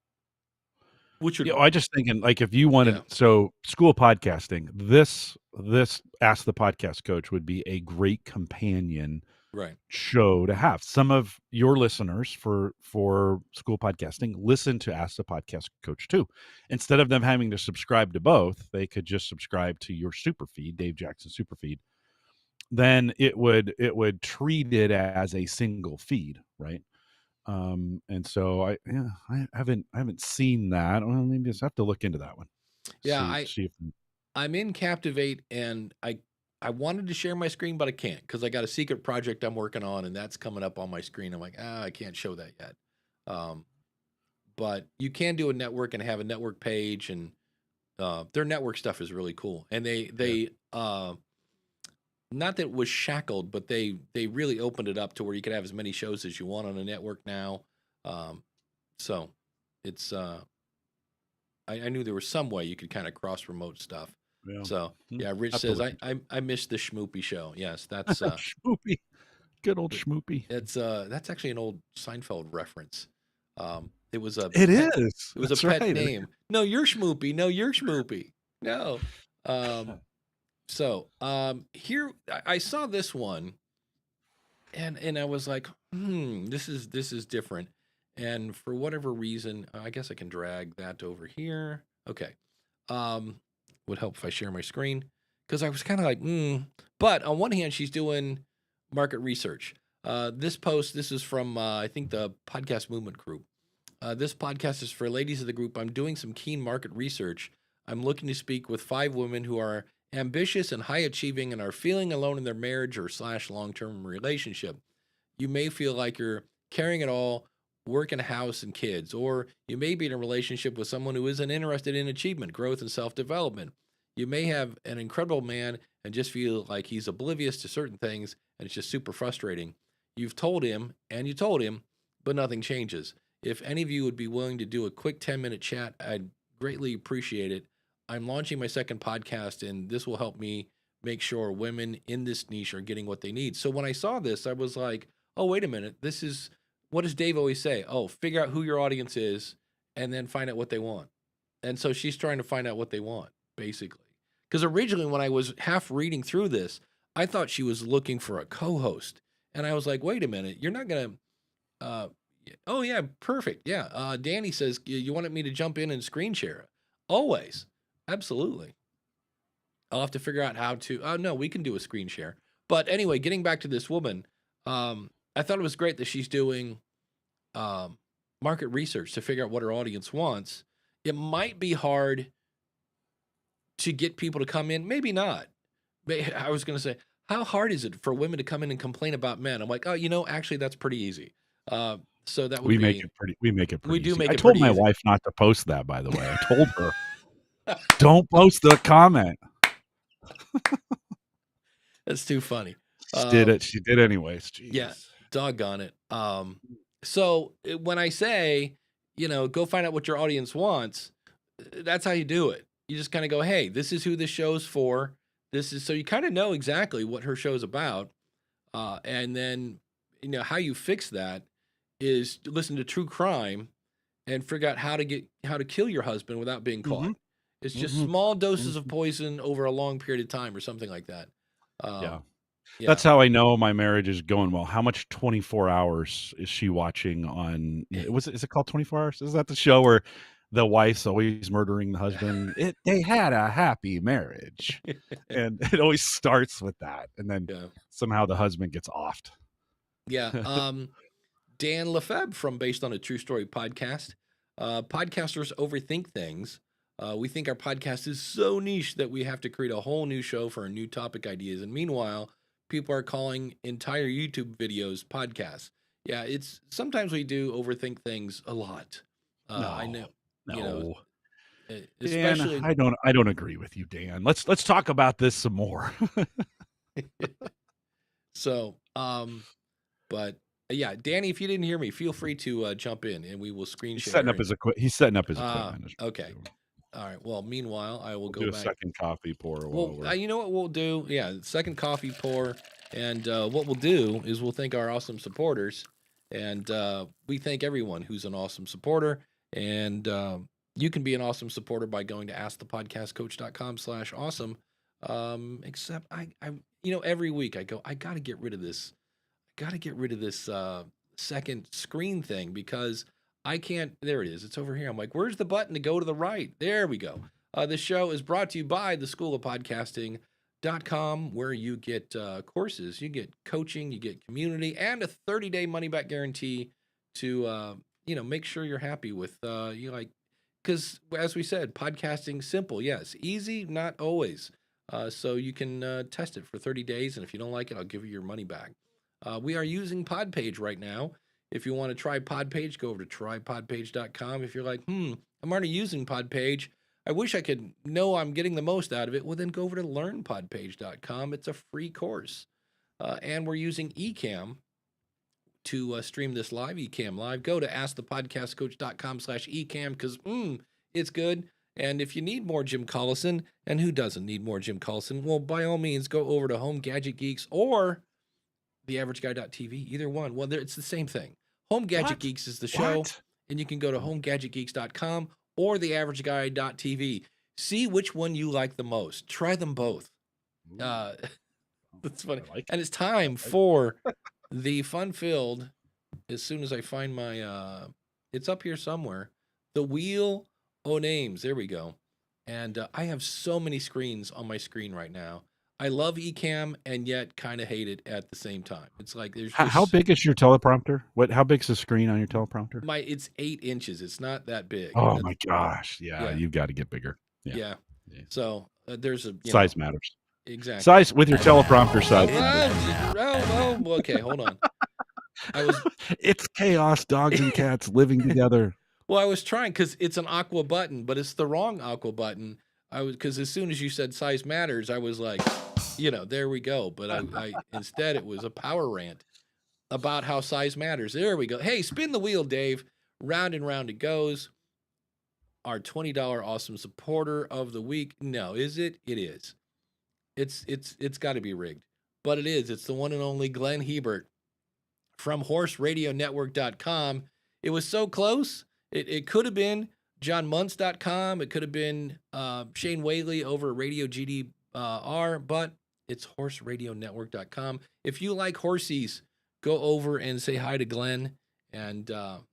which Yeah, would I just thinking like if you wanted yeah, so school podcasting, this Ask the Podcast Coach would be a great companion right. show to have. Some of your listeners for school podcasting listen to Ask the Podcast Coach too. Instead of them having to subscribe to both, they could just subscribe to your super feed, Dave Jackson super feed. Then it would treat it as a single feed, right? And so I haven't seen that. Well, maybe I just have to look into that one. Yeah, See if I'm in Captivate, and I wanted to share my screen, but I can't because I got a secret project I'm working on, and that's coming up on my screen. I'm like, I can't show that yet. Um, but you can do a network and have a network page, and their network stuff is really cool. And yeah. they not that it was shackled, but they really opened it up to where you could have as many shows as you want on a network now. Um, so it's I knew there was some way you could kind of cross promote stuff. Yeah. So yeah, Rich Have to says look I missed the Schmoopy show. Yes, that's Schmoopy. Good old Schmoopy. that's actually an old Seinfeld reference. It was a It pet, is. it was a That's pet right. name. No, you're Schmoopy. No, you're Schmoopy. No. Here I saw this one, and I was like, this is different. And for whatever reason, I guess I can drag that over here. Okay. Would help if I share my screen because I was kind of like, But on one hand, she's doing market research. This is from I think the Podcast Movement Group. This podcast is for ladies of the group. I'm doing some keen market research. I'm looking to speak with 5 women who are ambitious and high achieving and are feeling alone in their marriage or / long-term relationship. You may feel like you're carrying it all, work in a house and kids, or you may be in a relationship with someone who isn't interested in achievement, growth, and self-development. You may have an incredible man and just feel like he's oblivious to certain things and it's just super frustrating. You've told him and you told him, but nothing changes. If any of you would be willing to do a quick 10-minute chat, I'd greatly appreciate it. I'm launching my second podcast and this will help me make sure women in this niche are getting what they need. So when I saw this, I was like, oh, wait a minute. This is, what does Dave always say? Oh, figure out who your audience is and then find out what they want. And so she's trying to find out what they want, basically. Because originally when I was half reading through this, I thought she was looking for a co-host. And I was like, wait a minute, you're not going to, oh yeah, perfect. Yeah. Danny says, you wanted me to jump in and screen share. Always. Absolutely. I'll have to figure out how to, oh no, we can do a screen share. But anyway, getting back to this woman, I thought it was great that she's doing market research to figure out what her audience wants. It might be hard to get people to come in. Maybe not. I was going to say, how hard is it for women to come in and complain about men? I'm like, oh, actually, that's pretty easy. So that would we make it pretty. We make it pretty. We do easy. make I it told pretty my easy. wife not to post that. By the way, I told her, don't post the comment. That's too funny. She did it. She did anyways. Jeez. Yeah, doggone it. So when I say, go find out what your audience wants, that's how you do it. You just kind of go, hey, this is who this show's for. This is, so you kind of know exactly what her show's about. And then, how you fix that is to listen to true crime and figure out how to kill your husband without being caught. Mm-hmm. It's just small doses of poison over a long period of time or something like that. Yeah. Yeah. That's how I know my marriage is going well. How much 24 hours is she watching on? Is it called 24 Hours? Is that the show where the wife's always murdering the husband? They had a happy marriage, and it always starts with that, and then somehow the husband gets offed. Yeah. Dan Lefebvre from Based on a True Story podcast. Podcasters overthink things. We think our podcast is so niche that we have to create a whole new show for our new topic ideas. And meanwhile, people are calling entire YouTube videos podcasts. Yeah, it's sometimes we do overthink things a lot. I know. No. Especially, Dan, I don't agree with you, Dan. Let's talk about this some more. So, but yeah, Danny, if you didn't hear me, feel free to jump in and we will screen share. He's setting up his equipment. Okay. All right. Well, meanwhile, I will go do a back. second coffee pour. Well, you know what we'll do? Yeah, second coffee pour. And what we'll do is we'll thank our awesome supporters. And we thank everyone who's an awesome supporter. And you can be an awesome supporter by going to askthepodcastcoach.com/awesome. Except I every week I go, I got to get rid of this. Second screen thing because I can't. There it is. It's over here. I'm like, where's the button to go to the right? There we go. This show is brought to you by the School of Podcasting.com, where you get courses, you get coaching, you get community, and a 30-day money-back guarantee to make sure you're happy with because as we said, podcasting simple, yes, easy, not always. So you can test it for 30 days, and if you don't like it, I'll give you your money back. We are using Podpage right now. If you want to try Podpage, go over to trypodpage.com. If you're like, I'm already using Podpage, I wish I could know I'm getting the most out of it, well, then go over to learnpodpage.com. It's a free course. And we're using Ecamm to stream this live, Ecamm Live. Go to askthepodcastcoach.com/Ecamm because it's good. And if you need more Jim Collison, and who doesn't need more Jim Collison, well, by all means, go over to Home Gadget Geeks or theaverageguy.tv, either one. Well, it's the same thing. Home Gadget Geeks is the show, and you can go to homegadgetgeeks.com or theaverageguy.tv. See which one you like the most. Try them both. That's funny. And it's time for the fun-filled, as soon as I find my, it's up here somewhere, the Wheel O' Names. There we go. And I have so many screens on my screen right now. I love Ecamm and yet kind of hate it at the same time. It's like there's just, how big is your teleprompter? How big's the screen on your teleprompter? It's 8 inches. It's not that big. Oh my gosh! Yeah, you've got to get bigger. Yeah. So there's a size matters. Exactly. Size with your teleprompter size. Okay, hold on. It's chaos. Dogs and cats living together. Well, I was trying because it's an aqua button, but it's the wrong aqua button. Because as soon as you said size matters, I was like, there we go. But I instead it was a power rant about how size matters. There we go. Hey, spin the wheel, Dave. Round and round it goes. Our $20 awesome supporter of the week. No, is it? It is. It's got to be rigged, but it is. It's the one and only Glenn Hebert from horseradionetwork.com. It was so close. It could have been johnmuntz.com. It could have been Shane Whaley over at Radio GDR, but it's horseradionetwork.com. If you like horsies, go over and say hi to Glenn and tell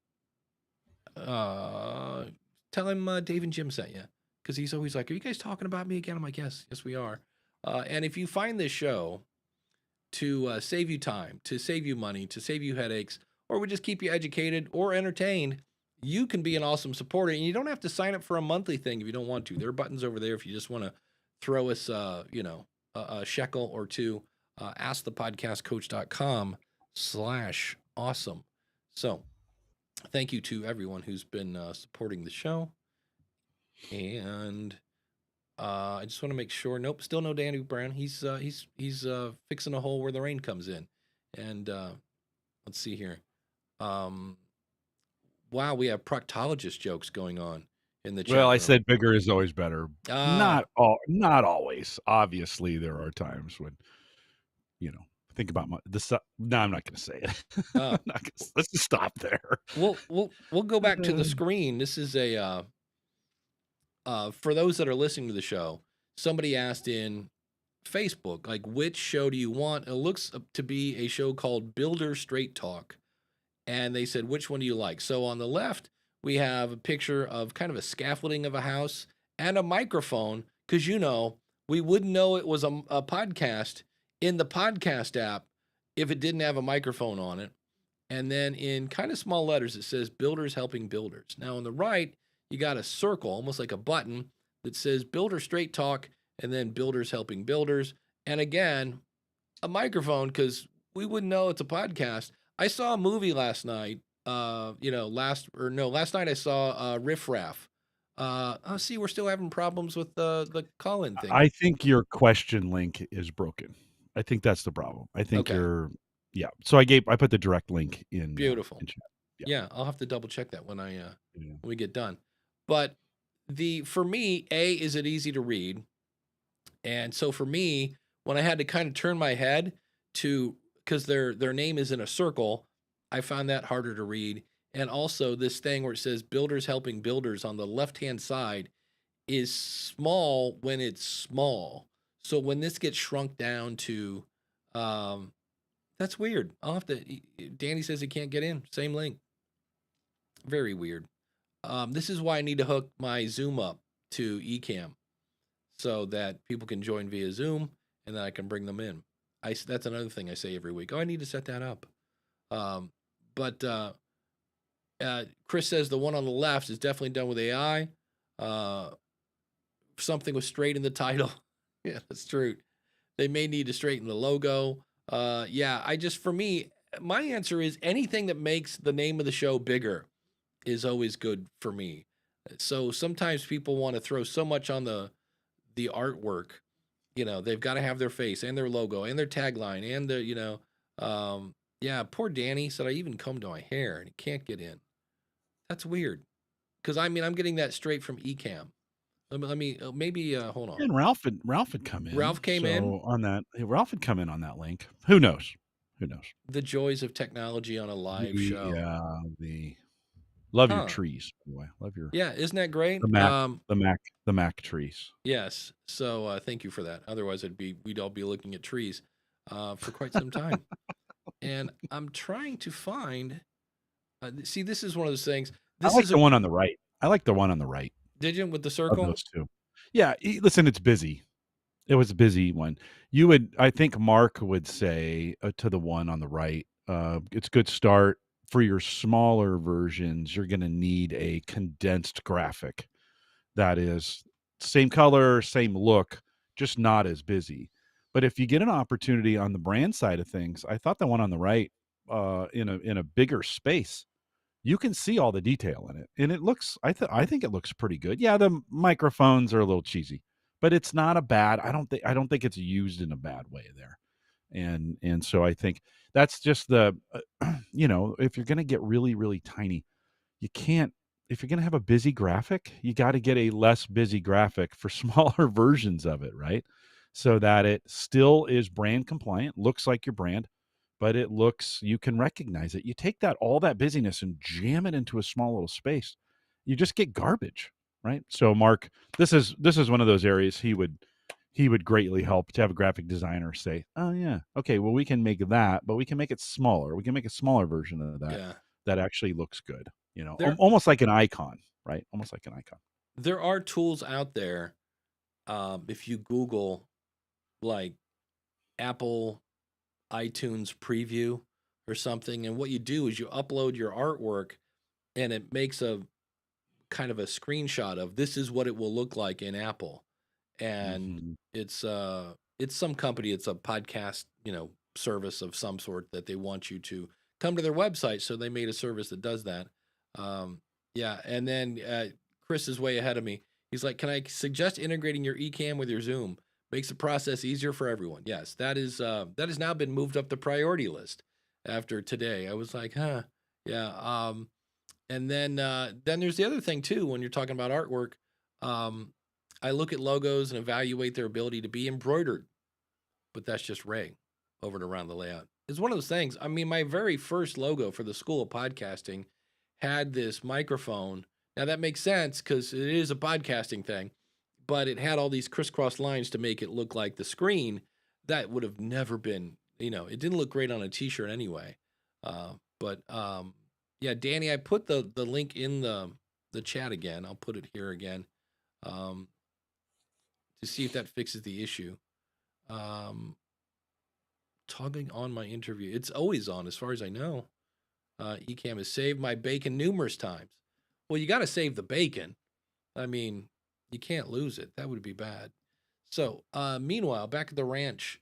him Dave and Jim sent you, because he's always like, are you guys talking about me again? I'm like, yes, we are. And if you find this show to save you time, to save you money, to save you headaches, or would just keep you educated or entertained, you can be an awesome supporter. And you don't have to sign up for a monthly thing if you don't want to. There are buttons over there if you just want to throw us, a shekel or two. askthepodcastcoach.com/awesome. So thank you to everyone who's been supporting the show. And I just want to make sure. Nope, still no Danny Brown. He's fixing a hole where the rain comes in. And let's see here. Wow, we have proctologist jokes going on in the chat. Well, I room. said bigger is always better. Not always. Obviously, there are times when, think about no, I'm not going to say it. Let's just stop there. We'll go back to the screen. This is a for those that are listening to the show. Somebody asked in Facebook, like, which show do you want? It looks to be a show called Builder Straight Talk. And they said, which one do you like? So on the left, we have a picture of kind of a scaffolding of a house and a microphone, because, we wouldn't know it was a podcast in the podcast app if it didn't have a microphone on it. And then in kind of small letters, it says Builders Helping Builders. Now on the right, you got a circle, almost like a button, that says Builder Straight Talk, and then Builders Helping Builders. And again, a microphone, because we wouldn't know it's a podcast. I saw a movie last night. Last night I saw Riff Raff. See, we're still having problems with the call-in thing. I think your question link is broken. I think that's the problem. I think Okay. So I put the direct link in. Beautiful. In chat. Yeah, I'll have to double check that when when we get done. But for me, is it easy to read? And so for me, when I had to kind of turn my head to, because their name is in a circle, I found that harder to read. And also this thing where it says Builders Helping Builders on the left-hand side is small when it's small. So when this gets shrunk down to, that's weird. I'll have to, Danny says he can't get in. Same link. Very weird. This is why I need to hook my Zoom up to Ecamm so that people can join via Zoom and then I can bring them in. That's another thing I say every week. Oh, I need to set that up. But Chris says the one on the left is definitely done with AI. Something was straight in the title. Yeah, that's true. They may need to straighten the logo. For me, my answer is anything that makes the name of the show bigger is always good for me. So sometimes people want to throw so much on the artwork. They've got to have their face and their logo and their tagline and poor Danny said I even combed my hair and he can't get in. That's weird. Because I'm getting that straight from Ecamm. Let me hold on. And Ralph had come in. Ralph came in on that. Ralph had come in on that link. Who knows? The joys of technology on a live show. Yeah, love your trees, by the way. Love your isn't that great? The Mac trees. Yes. So thank you for that. Otherwise, we'd all be looking at trees for quite some time. And I'm trying to find. See, this is one of those things. I like the one on the right. I like the one on the right. Did you with the circle? Those two. Yeah. Listen, it's busy. It was a busy one. I think Mark would say to the one on the right, it's a good start. For your smaller versions, you're going to need a condensed graphic that is same color, same look, just not as busy. But if you get an opportunity on the brand side of things, I thought the one on the right, in a bigger space, you can see all the detail in it, and it looks. I think it looks pretty good. Yeah, the microphones are a little cheesy, but it's not a bad. I don't think it's used in a bad way there, and so I think that's just the, if you're going to get really, really tiny, you can't. If you're going to have a busy graphic, you got to get a less busy graphic for smaller versions of it, right? so that it still is brand compliant, looks like your brand, but you can recognize it. You take all that busyness and jam it into a small little space, you just get garbage, right? So Mark, this is one of those areas he would greatly help to have a graphic designer say, oh yeah, okay, well, we can make that, but we can make it smaller. We can make a smaller version of that Yeah. that actually looks good, There almost like an icon, right? Almost like an icon. there are tools out there. If you Google like Apple iTunes preview or something, and what you do is you upload your artwork and it makes a kind of a screenshot of this is what it will look like in Apple. And Mhm. it's some company, it's a podcast, service of some sort that they want you to come to their website, so they made a service that does that. Yeah, and then Chris is way ahead of me. He's like, can I suggest integrating your eCam with your Zoom? Makes the process easier for everyone. Yes, that has now been moved up the priority list after today. I was like, huh, yeah. And then there's the other thing too. When you're talking about artwork, I look at logos and evaluate their ability to be embroidered. But that's just Ray over and around the layout. It's one of those things. I mean, my very first logo for the School of Podcasting had this microphone. Now that makes sense because it is a podcasting thing, but it had all these crisscross lines to make it look like the screen. That would have never been, it didn't look great on a t-shirt anyway. But yeah, Danny, I put the link in the chat again. I'll put it here again to see if that fixes the issue. Tugging on my interview. It's always on as far as I know. Ecamm has saved my bacon numerous times. Well, you got to save the bacon. I mean, you can't lose it. That would be bad. So, meanwhile, back at the ranch,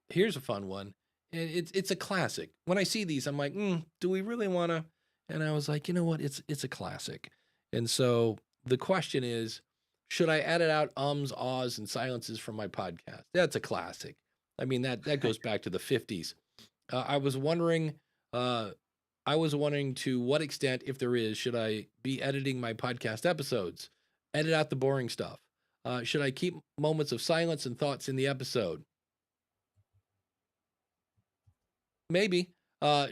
here's a fun one. And it's a classic. When I see these, I'm like, do we really want to? And I was like, you know what? It's a classic. And so the question is, should I edit out ums, ahs, and silences from my podcast? That's a classic. I mean, that goes back to the 50s. I was wondering to what extent, if there is, should I be editing my podcast episodes? Edit out the boring stuff. Should I keep moments of silence and thoughts in the episode? Maybe.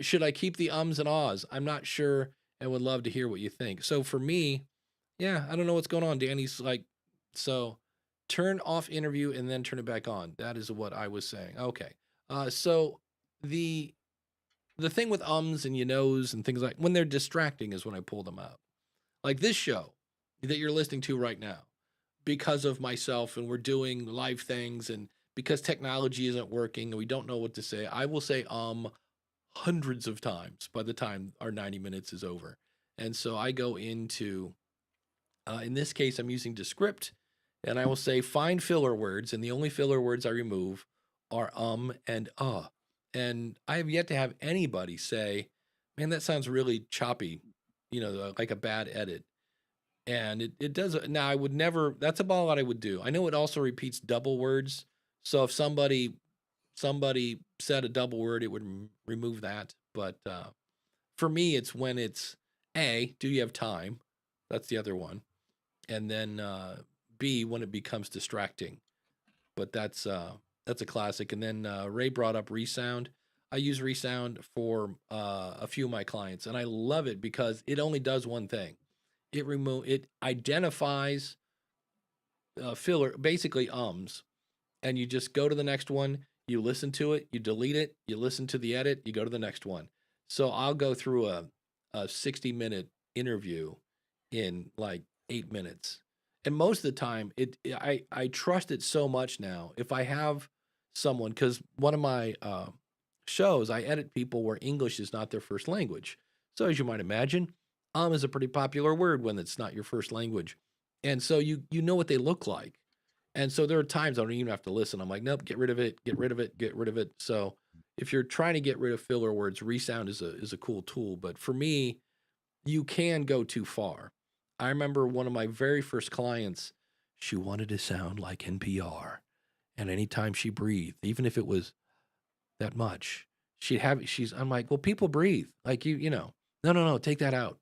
Should I keep the ums and ahs? I'm not sure and would love to hear what you think. So for me, yeah, I don't know what's going on. Danny's like, so turn off interview and then turn it back on. That is what I was saying. Okay. So the thing with ums and and things like when they're distracting is when I pull them out. Like this show that you're listening to right now, because of myself and we're doing live things and because technology isn't working and we don't know what to say, I will say hundreds of times by the time our 90 minutes is over. And so I go into in this case, I'm using Descript, and I will say find filler words, and the only filler words I remove are and And I have yet to have anybody say, man, that sounds really choppy, like a bad edit. And it does. Now, I would never, that's about what I would do. I know it also repeats double words. So if somebody said a double word, it would remove that. But for me, it's when it's A, do you have time? That's the other one. And then B, when it becomes distracting. But that's a classic. And then Ray brought up Resound. I use Resound for a few of my clients, and I love it because it only does one thing. It identifies filler, basically ums, and you just go to the next one. You listen to it, you delete it, you listen to the edit, you go to the next one. So I'll go through a 60-minute interview in like 8 minutes. And most of the time, I trust it so much now. If I have someone, because one of my shows, I edit people where English is not their first language. So as you might imagine, is a pretty popular word when it's not your first language. And so you know what they look like. And so there are times I don't even have to listen. I'm like, nope, get rid of it, get rid of it, get rid of it. So if you're trying to get rid of filler words, Resound is a cool tool. But for me, you can go too far. I remember one of my very first clients, she wanted to sound like NPR. And anytime she breathed, even if it was that much, I'm like, well, people breathe. Like no, take that out.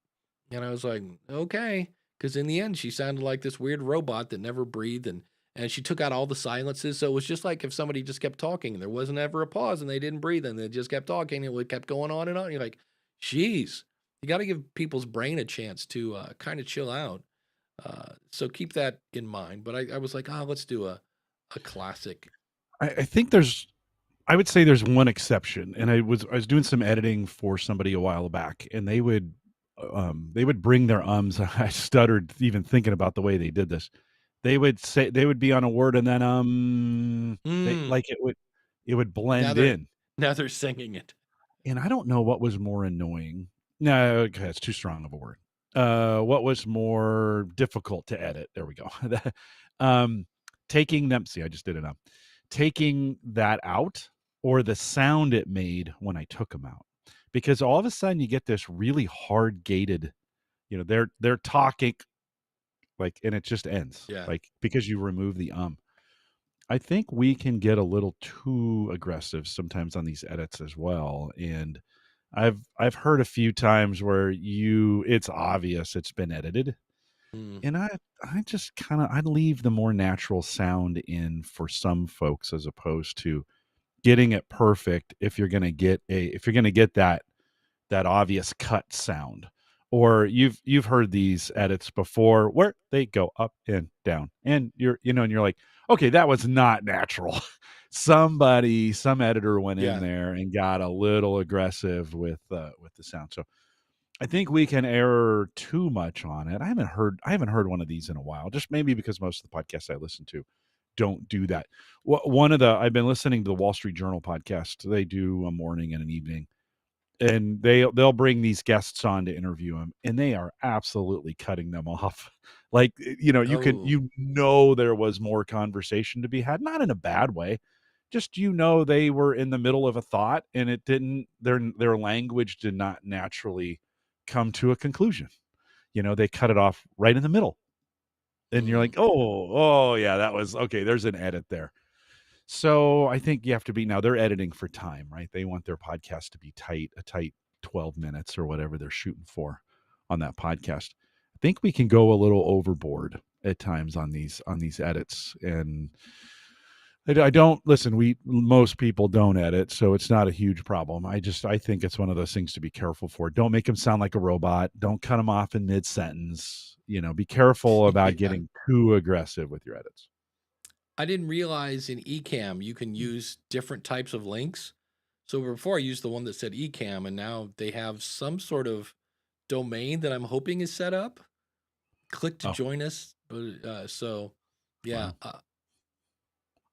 And I was like, okay, because in the end she sounded like this weird robot that never breathed, and she took out all the silences, so it was just like if somebody just kept talking and there wasn't ever a pause and they didn't breathe and they just kept talking and it kept going on and on. You're like, geez, you got to give people's brain a chance to kind of chill out. So keep that in mind. But I was like, oh, let's do a classic. I think I would say there's one exception, and I was doing some editing for somebody a while back, and they would bring their ums. I stuttered even thinking about the way they did this. They would be on a word and then they Mm, like it would now blend they're in. now they're singing it. And I don't know what was more annoying. No, okay, it's too strong of a word. What was more difficult to edit? There we go. um, taking them. See, I just did it up. Taking that out, or the sound it made when I took them out, because all of a sudden you get this really hard gated. They're talking like, and it just ends Yeah. like because you remove the. I think we can get a little too aggressive sometimes on these edits as well, and I've heard a few times where it's obvious it's been edited, Mm, and I just kind of I leave the more natural sound in for some folks as opposed to getting it perfect if you're going to get that obvious cut sound. Or you've heard these edits before where they go up and down, and you're like, okay, that was not natural. Some editor went in yeah. there and got a little aggressive with the sound. So I think we can err too much on it. I haven't heard one of these in a while, just maybe because most of the podcasts I listen to don't do that. I've been listening to the Wall Street Journal podcast. They do a morning and an evening, and they'll bring these guests on to interview them, and they are absolutely cutting them off. Like, Oh, there was more conversation to be had, not in a bad way, just they were in the middle of a thought and it didn't their language did not naturally come to a conclusion. They cut it off right in the middle, and you're mm, like, oh yeah, that was okay, there's an edit there. So I think you have to be, now they're editing for time, right? They want their podcast to be a tight 12 minutes or whatever they're shooting for on that podcast. I think we can go a little overboard at times on these edits. And I don't listen. Most people don't edit, so it's not a huge problem. I think it's one of those things to be careful for. Don't make them sound like a robot. Don't cut them off in mid sentence. Be careful about yeah. getting too aggressive with your edits. I didn't realize in Ecamm you can use different types of links. So before I used the one that said Ecamm, and now they have some sort of domain that I'm hoping is set up. Click to Oh, join us. So yeah, wow.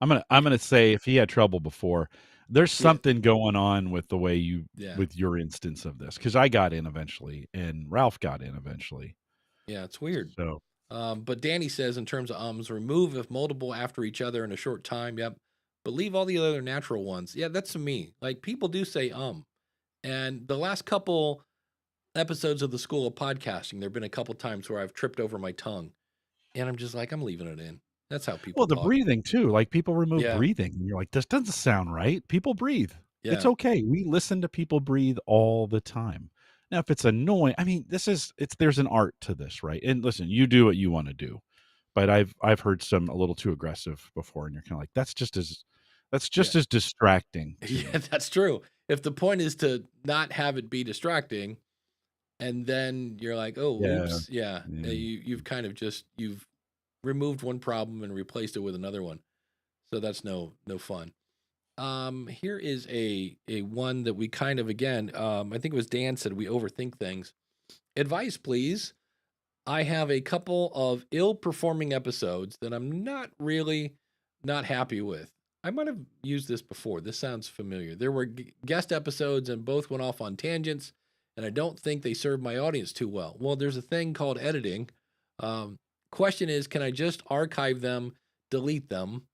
I'm yeah, gonna say if he had trouble before, there's yeah, something going on with the way yeah, with your instance of this, because I got in eventually and Ralph got in eventually. yeah. It's weird. So But Danny says in terms of ums, remove if multiple after each other in a short time. Yep. But leave all the other natural ones. Yeah, that's to me. Like people do say and the last couple episodes of the School of Podcasting, there've been a couple times where I've tripped over my tongue, and I'm just like, I'm leaving it in. That's how people well, the talk. breathing too. Like people remove Yeah, breathing, and you're like, this doesn't sound right. People breathe. It's yeah, okay. We listen to people breathe all the time. Now, if it's annoying, I mean, there's an art to this, right? And listen, you do what you want to do, but I've heard some a little too aggressive before, and you're kind of like, that's yeah, just as distracting to yeah. me. That's true. If the point is to not have it be distracting, and then you're like, oh, Yeah. oops, yeah, Yeah. you've kind of you've removed one problem and replaced it with another one. So that's no fun. Here is a one that we kind of again, I think it was Dan said we overthink things. Advice, please. I have a couple of ill-performing episodes that I'm not happy with. I might have used this before. This sounds familiar. There were guest episodes and both went off on tangents, and I don't think they served my audience too well. Well, there's a thing called editing. Um, Question is, can I just archive them, delete them?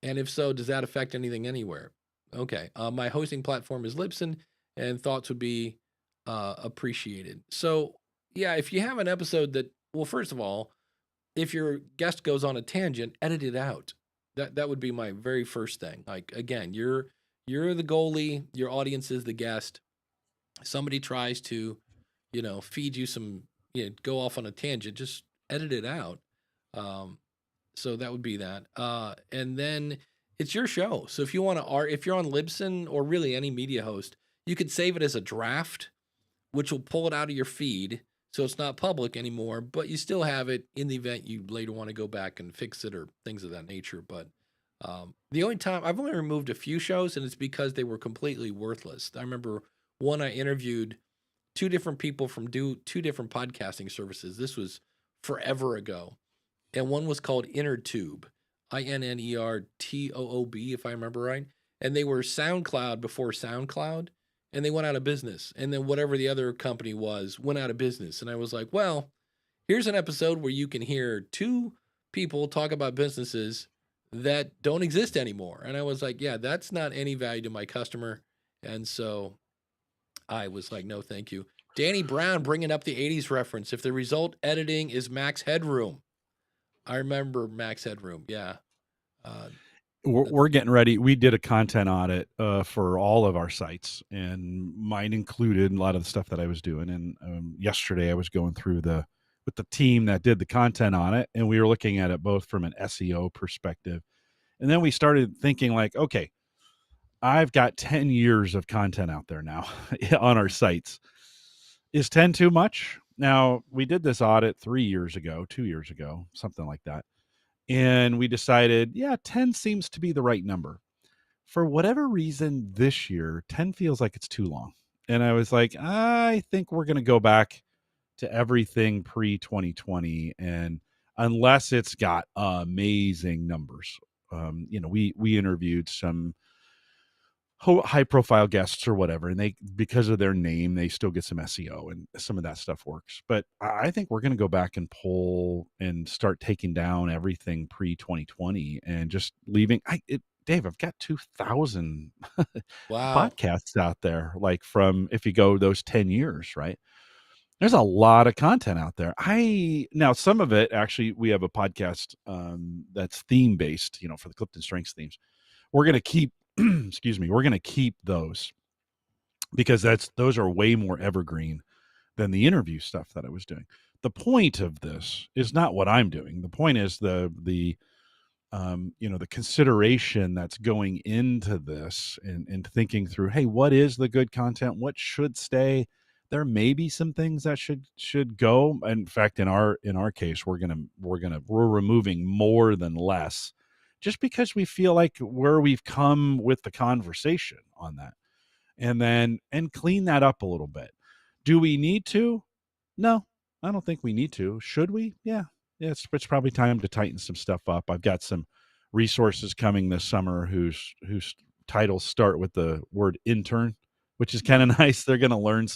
And if so, does that affect anything anywhere? Okay. My hosting platform is Libsyn, and thoughts would be appreciated. So, yeah, if you have an episode that, well, first of all, if your guest goes on a tangent, edit it out. That would be my very first thing. Like again, you're the goalie, your audience is the guest. Somebody tries to, feed you some, go off on a tangent. Just edit it out. So that would be that. And then it's your show. So if you want to if you're on Libsyn or really any media host, you could save it as a draft, which will pull it out of your feed. So it's not public anymore, but you still have it in the event you later want to go back and fix it or things of that nature. But the only time I've only removed a few shows, and it's because they were completely worthless. I remember one I interviewed two different people from two different podcasting services. This was forever ago. And one was called InnerTube, INNERTOOB, if I remember right. And they were SoundCloud before SoundCloud, and they went out of business. And then whatever the other company was went out of business. And I was like, well, here's an episode where you can hear two people talk about businesses that don't exist anymore. And I was like, yeah, that's not any value to my customer. And so I was like, no, thank you. Danny Brown bringing up the 80s reference. If the result editing is Max Headroom. I remember Max Headroom. Yeah. We're getting ready. We did a content audit for all of our sites, and mine included a lot of the stuff that I was doing. And yesterday I was going through with the team that did the content on it, and we were looking at it both from an SEO perspective. And then we started thinking like, okay, I've got 10 years of content out there now on our sites. Is 10 too much? Now, we did this audit 2 years ago, something like that. And we decided, yeah, 10 seems to be the right number. For whatever reason, this year, 10 feels like it's too long. And I was like, I think we're going to go back to everything pre-2020. And unless it's got amazing numbers, we interviewed some high profile guests or whatever, and they, because of their name, they still get some SEO and some of that stuff works. But I think we're going to go back and pull and start taking down everything pre 2020 and just leaving. Dave, I've got 2,000 Wow. podcasts out there, like from, if you go those 10 years, right? There's a lot of content out there. Now some of it, actually, we have a podcast that's theme based, for the Clifton Strengths themes. We're going to keep excuse me, we're going to keep those because those are way more evergreen than the interview stuff that I was doing. The point of this is not what I'm doing. The point is the consideration that's going into this and thinking through, hey, what is the good content? What should stay? There may be some things that should go. In fact, in our case, we're removing more than less, just because we feel like where we've come with the conversation on that, and clean that up a little bit. Do we need to? No, I don't think we need to. Should we? Yeah. It's probably time to tighten some stuff up. I've got some resources coming this summer whose titles start with the word intern, which is kind of nice. They're going to learn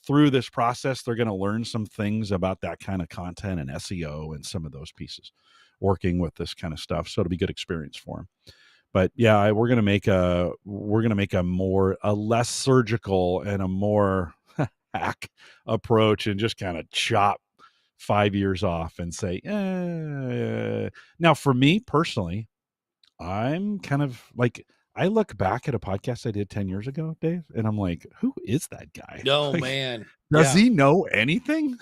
through this process. They're going to learn some things about that kind of content and SEO and some of those pieces, working with this kind of stuff. So it'll be a good experience for them. But yeah, we're going to make a less surgical and a more hack approach, and just kind of chop 5 years off and say, now for me personally, I'm kind of like, I look back at a podcast I did 10 years ago, Dave, and I'm like, who is that guy? No, like, man. Does he know anything?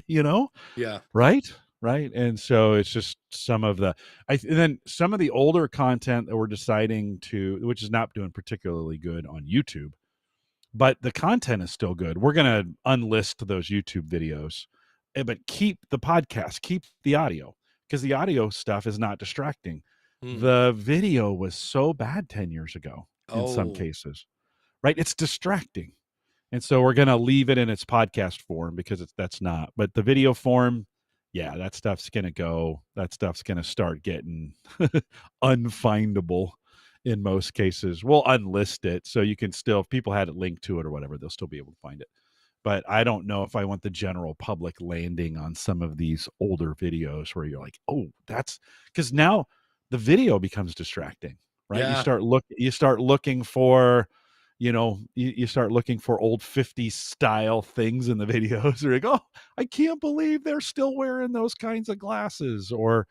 Yeah. Right. And so it's just some of the, and then some of the older content that we're deciding to, which is not doing particularly good on YouTube, but the content is still good. We're going to unlist those YouTube videos, but keep the podcast, keep the audio, because the audio stuff is not distracting. The video was so bad 10 years ago in some cases, right? It's distracting. And so we're going to leave it in its podcast form because that's not, but the video form, yeah, that stuff's going to go, that stuff's going to start getting unfindable in most cases. We'll unlist it so you can still, if people had it linked to it or whatever, they'll still be able to find it. But I don't know if I want the general public landing on some of these older videos where you're like, oh, that's because now the video becomes distracting, right? Yeah. You start looking for, you start looking for old 50s style things in the videos. You're like, oh, I can't believe they're still wearing those kinds of glasses, or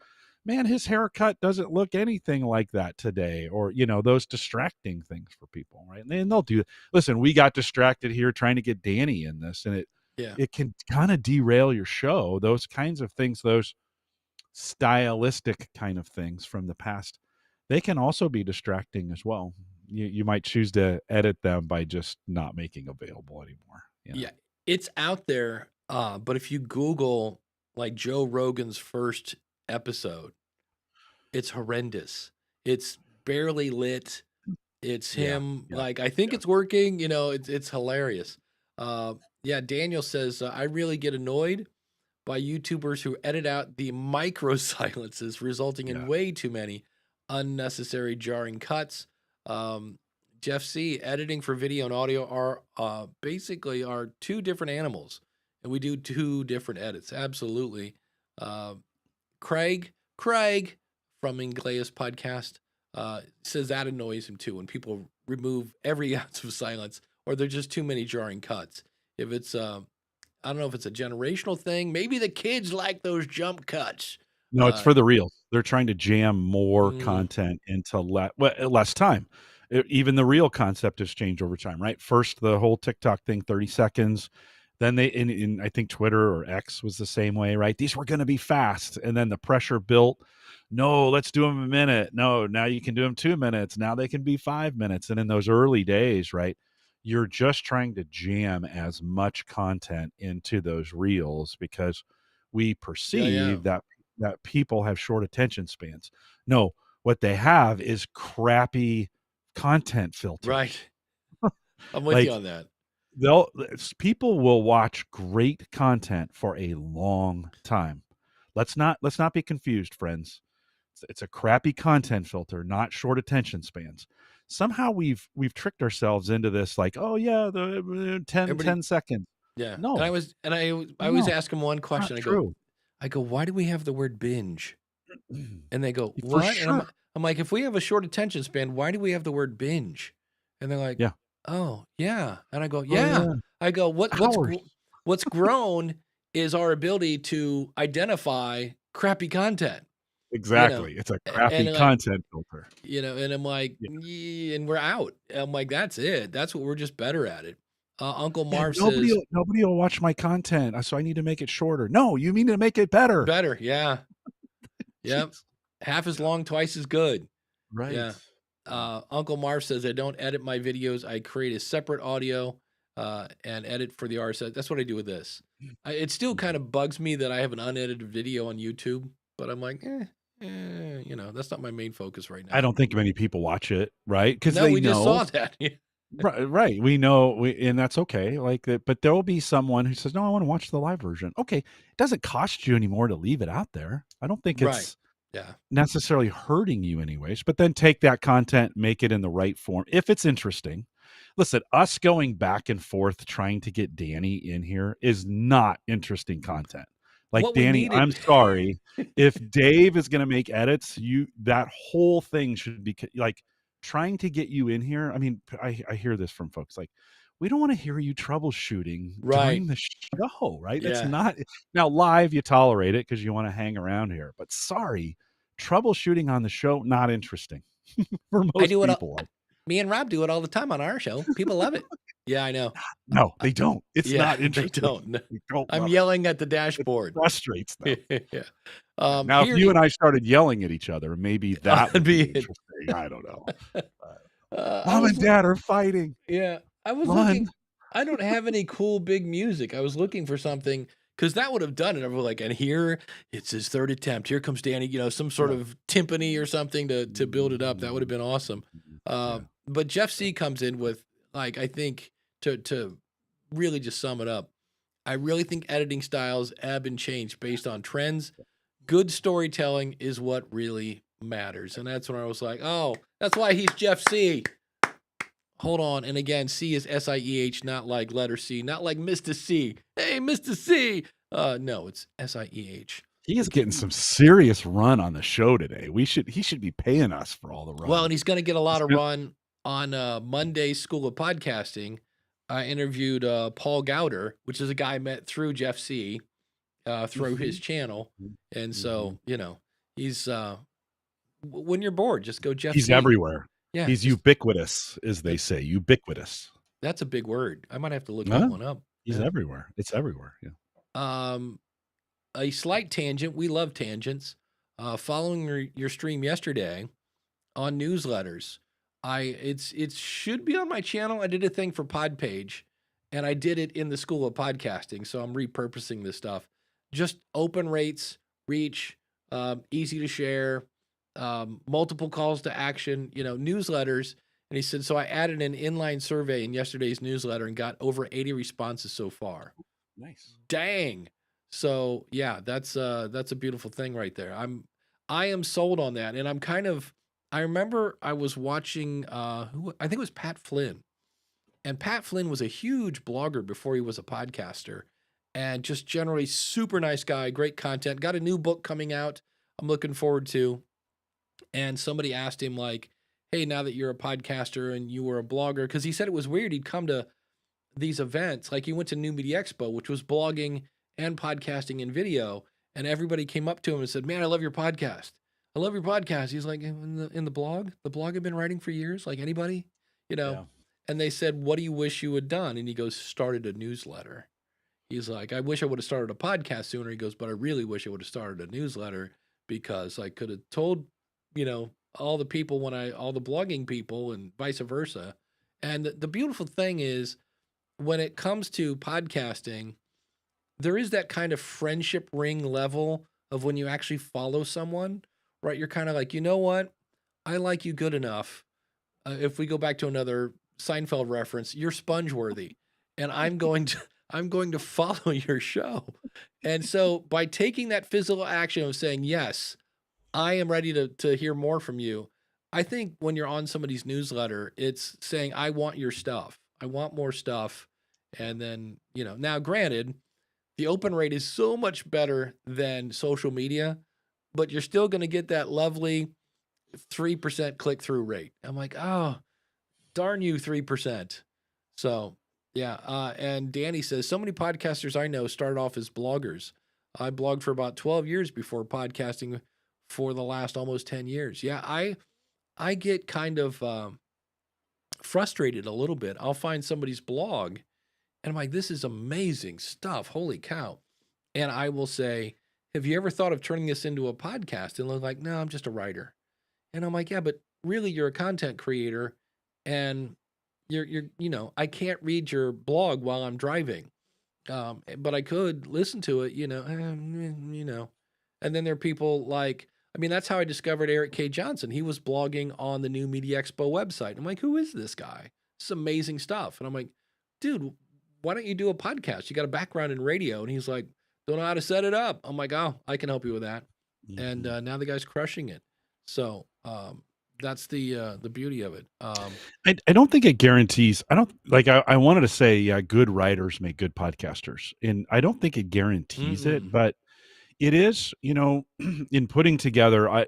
man, his haircut doesn't look anything like that today, or those distracting things for people, right? And they'll do. Listen, we got distracted here trying to get Danny in this, and Yeah. it can kind of derail your show. Those kinds of things, those stylistic kind of things from the past, they can also be distracting as well. You might choose to edit them by just not making available anymore. Yeah. It's out there. But if you Google like Joe Rogan's first episode, it's horrendous. It's barely lit. It's Yeah, him. yeah, Like, I think yeah. it's working. It's hilarious. Yeah. Daniel says, I really get annoyed by YouTubers who edit out the micro silences, resulting in Yeah. way too many unnecessary jarring cuts. Um, Jeff C, editing for video and audio are basically are two different animals, and we do two different edits. Absolutely. Uh, Craig from Inglea's podcast says that annoys him too when people remove every ounce of silence or there's just too many jarring cuts. If it's I don't know if it's a generational thing. Maybe the kids like those jump cuts. No, it's Uh, for the reels. They're trying to jam more mm, content into less time. Even the reel concept has changed over time, right? First, the whole TikTok thing, 30 seconds. Then they, in I think Twitter or X was the same way, right? These were going to be fast. And then the pressure built. No, let's do them a minute. No, now you can do them 2 minutes. Now they can be 5 minutes. And in those early days, right, you're just trying to jam as much content into those reels because we yeah. perceive that people have short attention spans. No, what they have is crappy content filters. Right. I'm with you Like on that. people will watch great content for a long time. Let's not be confused, friends. It's a crappy content filter, not short attention spans. Somehow we've tricked ourselves into this, like, oh yeah, the 10 Everybody, seconds. yeah. And No, I always no, ask them one not question. true. I go, why do we have the word binge? And they go, For what? And sure. I'm like, if we have a short attention span, why do we have the word binge? And they're like, Yeah. oh yeah. And I go, Oh yeah. yeah. I go, Hours. what's grown is our ability to identify crappy content. You know, Exactly. It's a and crappy like, content filter. and I'm like, Yeah. yeah, and we're out. I'm like, that's it. That's what we're just better at it. Uncle Yeah, Marv says, nobody will watch my content, so I need to make it shorter. No, you mean to make it better. better. Yeah. Yep. Jeez. Half as Yeah. long, twice as good. Right. Yeah. Uncle Marv says, I don't edit my videos. I create a separate audio and edit for the RSS. That's what I do with this. It still kind of bugs me that I have an unedited video on YouTube, but I'm like, that's not my main focus right now. I don't think many people watch it, right? Because No, they we just know. saw that. Right. We know, and that's okay. Like that, but there will be someone who says, "No, I want to watch the live version." Okay, it doesn't cost you anymore to leave it out there. I don't think Right. it's Yeah. necessarily hurting you anyways, but then take that content, make it in the right form if it's interesting. Listen, us going back and forth trying to get Danny in here is not interesting content. Like, What we Danny, I'm needed. sorry. If Dave is going to make edits, that whole thing should be like trying to get you in here. I mean, I hear this from folks like, we don't want to hear you troubleshooting Right. during the show, right? That's Yeah. not now live. You tolerate it because you want to hang around here, but sorry, troubleshooting on the show, not interesting for I most do it. people. Me and Rob do it all the time on our show. People love it. Yeah, I know. No, they don't. It's Yeah, not they interesting. don't. No. They don't I'm love yelling at the it. It dashboard. frustrates them. Yeah. Now, if Here you and I started yelling at each other, maybe that would be it. interesting. I don't know. I Mom was and Dad are fighting. Yeah, I was Run. looking. I don't have any cool big music. I was looking for something because that would have done it. I was like, and here it's his third attempt. Here comes Danny. Some sort of timpani or something to build it up. That would have been awesome. But Jeff C comes in with, like, I think to really just sum it up, I really think editing styles ebb and change based on trends. Good storytelling is what really matters. And that's when I was like, oh, that's why he's Jeff C. Hold on. And again, C is S-I-E-H, not like letter C, not like Mr. C. Hey, Mr. C. No, it's S-I-E-H. He is getting some serious run on the show today. He should be paying us for all the run. Well, and he's going to get a lot of run on Monday's School of Podcasting. I interviewed Paul Gowder, which is a guy I met through Jeff C, through his channel. And so, he's, when you're bored, just go Jeff He's C. everywhere. Yeah. He's ubiquitous, as they say, ubiquitous. That's a big word. I might have to look that one up. He's Yeah. everywhere. It's everywhere. Yeah. Um, a slight tangent. We love tangents. Following your stream yesterday on newsletters, it should be on my channel. I did a thing for Podpage, and I did it in the School of Podcasting. So I'm repurposing this stuff. Just open rates, reach, easy to share, multiple calls to action. Newsletters. And he said, so I added an inline survey in yesterday's newsletter and got over 80 responses so far. Nice. Dang. So yeah, that's a beautiful thing right there. I am sold on that. And I remember I was watching I think it was Pat Flynn. And Pat Flynn was a huge blogger before he was a podcaster. And just generally super nice guy, great content. Got a new book coming out I'm looking forward to. And somebody asked him like, hey, now that you're a podcaster and you were a blogger, because he said it was weird. He'd come to these events, like he went to New Media Expo, which was blogging and podcasting and video, and everybody came up to him and said, man, I love your podcast. I love your podcast. He's like, in the blog I've been writing for years, like anybody, Yeah. and they said, what do you wish you had done? And he goes, started a newsletter. He's like, I wish I would have started a podcast sooner. He goes, but I really wish I would have started a newsletter because I could have told, all the people all the blogging people and vice versa. And the beautiful thing is when it comes to podcasting, there is that kind of friendship ring level of when you actually follow someone, right? You're kind of like, you know what? I like you good enough. If we go back to another Seinfeld reference, you're sponge-worthy, and I'm going to follow your show. And so by taking that physical action of saying, yes, I am ready to hear more from you. I think when you're on somebody's newsletter, it's saying, I want your stuff. I want more stuff. And then, now granted, the open rate is so much better than social media, but you're still going to get that lovely 3% click-through rate. I'm like, oh, darn you, 3%. So, yeah. And Danny says, so many podcasters I know started off as bloggers. I blogged for about 12 years before podcasting for the last almost 10 years. Yeah, I get kind of frustrated a little bit. I'll find somebody's blog, and I'm like, this is amazing stuff. Holy cow. And I will say, have you ever thought of turning this into a podcast? And they're like, no, I'm just a writer. And I'm like, yeah, but really you're a content creator, and you're I can't read your blog while I'm driving. But I could listen to it, and then there are people like, that's how I discovered Eric K. Johnson. He was blogging on the New Media Expo website. I'm like, who is this guy? It's amazing stuff. And I'm like, dude, why don't you do a podcast? You got a background in radio. And he's like, don't know how to set it up. I'm like, oh, I can help you with that. And now the guy's crushing it. So that's the beauty of it. I don't think it guarantees. I don't like. I wanted to say, good writers make good podcasters, and I don't think it guarantees it, but it is. In putting together. I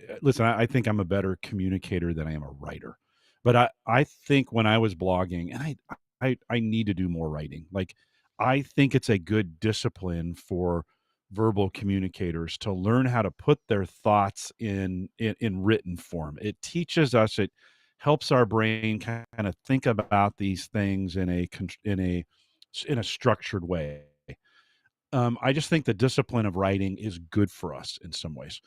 think I'm a better communicator than I am a writer, but I think when I was blogging, and I need to do more writing. Like, I think it's a good discipline for verbal communicators to learn how to put their thoughts in written form. It teaches us, it helps our brain kind of think about these things in a structured way. I just think the discipline of writing is good for us in some ways.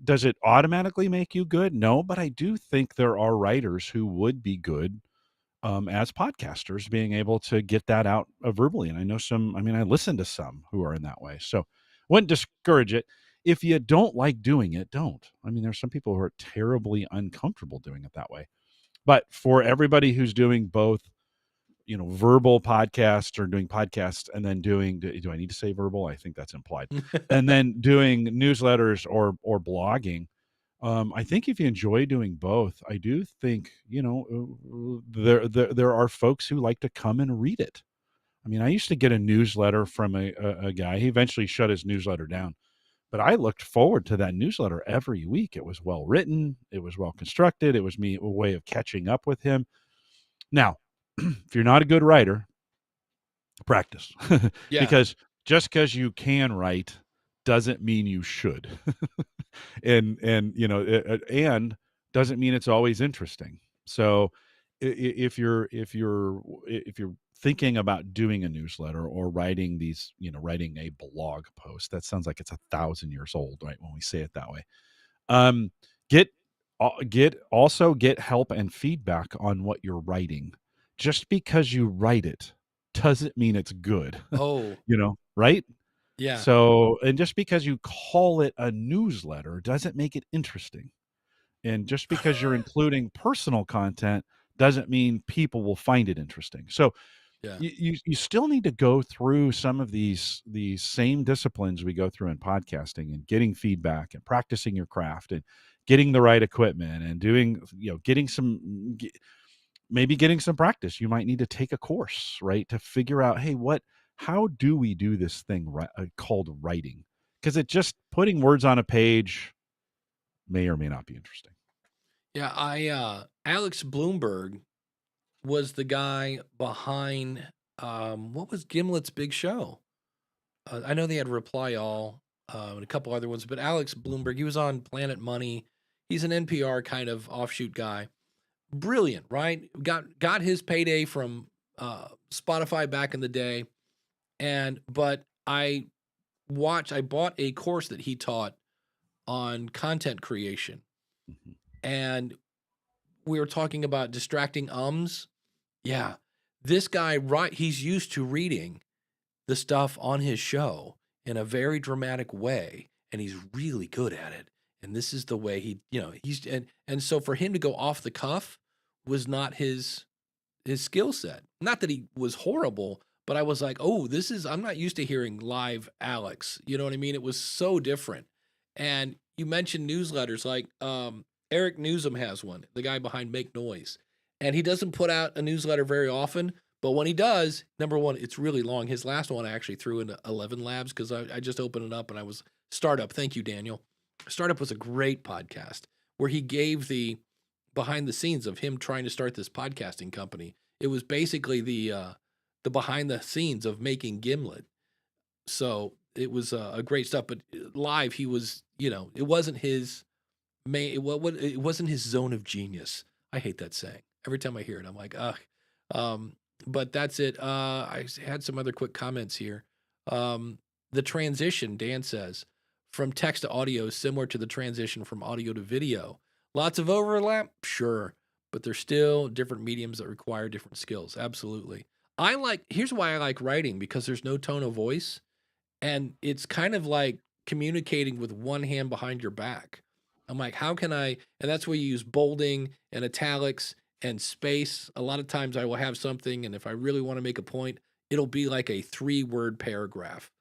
Does it automatically make you good? No, but I do think there are writers who would be good as podcasters, being able to get that out verbally. And I know some, I listen to some who are in that way. So wouldn't discourage it. If you don't like doing it, don't. There's some people who are terribly uncomfortable doing it that way. But for everybody who's doing both, verbal podcasts or doing podcasts and then doing, do I need to say verbal? I think that's implied. And then doing newsletters or blogging. I think if you enjoy doing both, I do think, there are folks who like to come and read it. I used to get a newsletter from a guy. He eventually shut his newsletter down, but I looked forward to that newsletter every week. It was well written. It was well constructed. It was a way of catching up with him. Now, if you're not a good writer, practice. Yeah. Because just because you can write doesn't mean you should. and doesn't mean it's always interesting. So if you're thinking about doing a newsletter or writing these, writing a blog post, that sounds like it's 1,000 years old, right? When we say it that way. Um, get get help and feedback on what you're writing. Just because you write it doesn't mean it's good, Oh, right? yeah. So, and just because you call it a newsletter doesn't make it interesting. And just because you're including personal content doesn't mean people will find it interesting. So Yeah. you still need to go through some of these same disciplines we go through in podcasting, and getting feedback and practicing your craft and getting the right equipment and doing, maybe getting some practice. You might need to take a course, right, to figure out, hey, how do we do this thing called writing? Because it just putting words on a page may or may not be interesting. Yeah. Alex Bloomberg was the guy behind, what was Gimlet's big show? I know they had Reply All, and a couple other ones, but Alex Bloomberg, he was on Planet Money. He's an NPR kind of offshoot guy. Brilliant, right? Got his payday from Spotify back in the day. But I bought a course that he taught on content creation. Mhm. And we were talking about distracting ums. Yeah. This guy, he's used to reading the stuff on his show in a very dramatic way, and he's really good at it. And this is the way and so for him to go off the cuff was not his skill set. Not that he was horrible, but I was like, oh, I'm not used to hearing live Alex. You know what I mean? It was so different. And you mentioned newsletters, like Eric Newsom has one, the guy behind Make Noise. And he doesn't put out a newsletter very often, but when he does, number one, it's really long. His last one I actually threw into 11 Labs because I just opened it up and I was Startup. Thank you, Daniel. Startup was a great podcast where he gave the behind the scenes of him trying to start this podcasting company. It was basically the behind the scenes of making Gimlet. So it was a great stuff. But live, he was, it wasn't his main. It wasn't his zone of genius. I hate that saying. Every time I hear it, I'm like, ugh. But that's it. I had some other quick comments here. The transition, Dan says, from text to audio is similar to the transition from audio to video. Lots of overlap, sure, but there's still different mediums that require different skills. Absolutely. Here's why I like writing, because there's no tone of voice, and it's kind of like communicating with one hand behind your back. I'm like, how can I? And that's where you use bolding and italics and space. A lot of times I will have something, and if I really want to make a point, it'll be like a 3-word paragraph,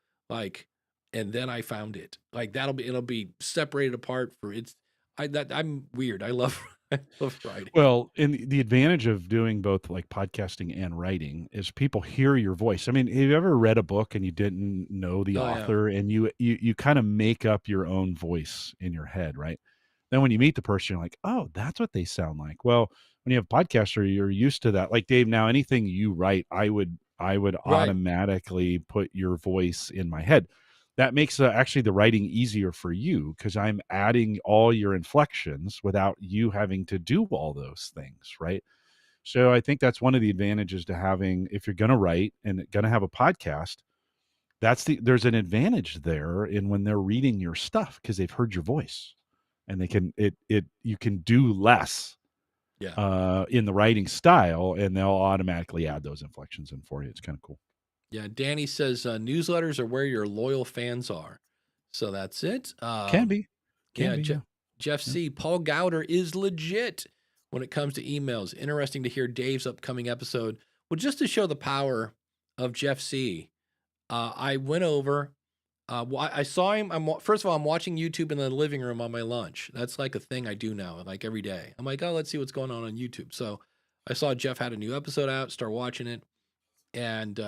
and then I found it. Like it'll be separated apart I'm weird. I love writing. Well, and the advantage of doing both, like podcasting and writing, is people hear your voice. I mean, have you ever read a book and you didn't know the Oh, yeah. author, and you kind of make up your own voice in your head, right? Then when you meet the person, you're like, oh, that's what they sound like. Well, when you have a podcaster, you're used to that. Like Dave, now anything you write, I would Right. automatically put your voice in my head. That makes actually the writing easier for you, because I'm adding all your inflections without you having to do all those things, right? So I think that's one of the advantages to having, if you're going to write and going to have a podcast, there's an advantage there in when they're reading your stuff, because they've heard your voice, and you can do less Yeah. in the writing style, and they'll automatically add those inflections in for you. It's kind of cool. Yeah. Danny says newsletters are where your loyal fans are. So that's it. Can be. Yeah. Yeah. Jeff C. Paul Gowder is legit when it comes to emails. Interesting to hear Dave's upcoming episode. Well, just to show the power of Jeff C., I went over. I saw him. First of all, I'm watching YouTube in the living room on my lunch. That's like a thing I do now, like every day. I'm like, oh, let's see what's going on YouTube. So I saw Jeff had a new episode out, start watching it, and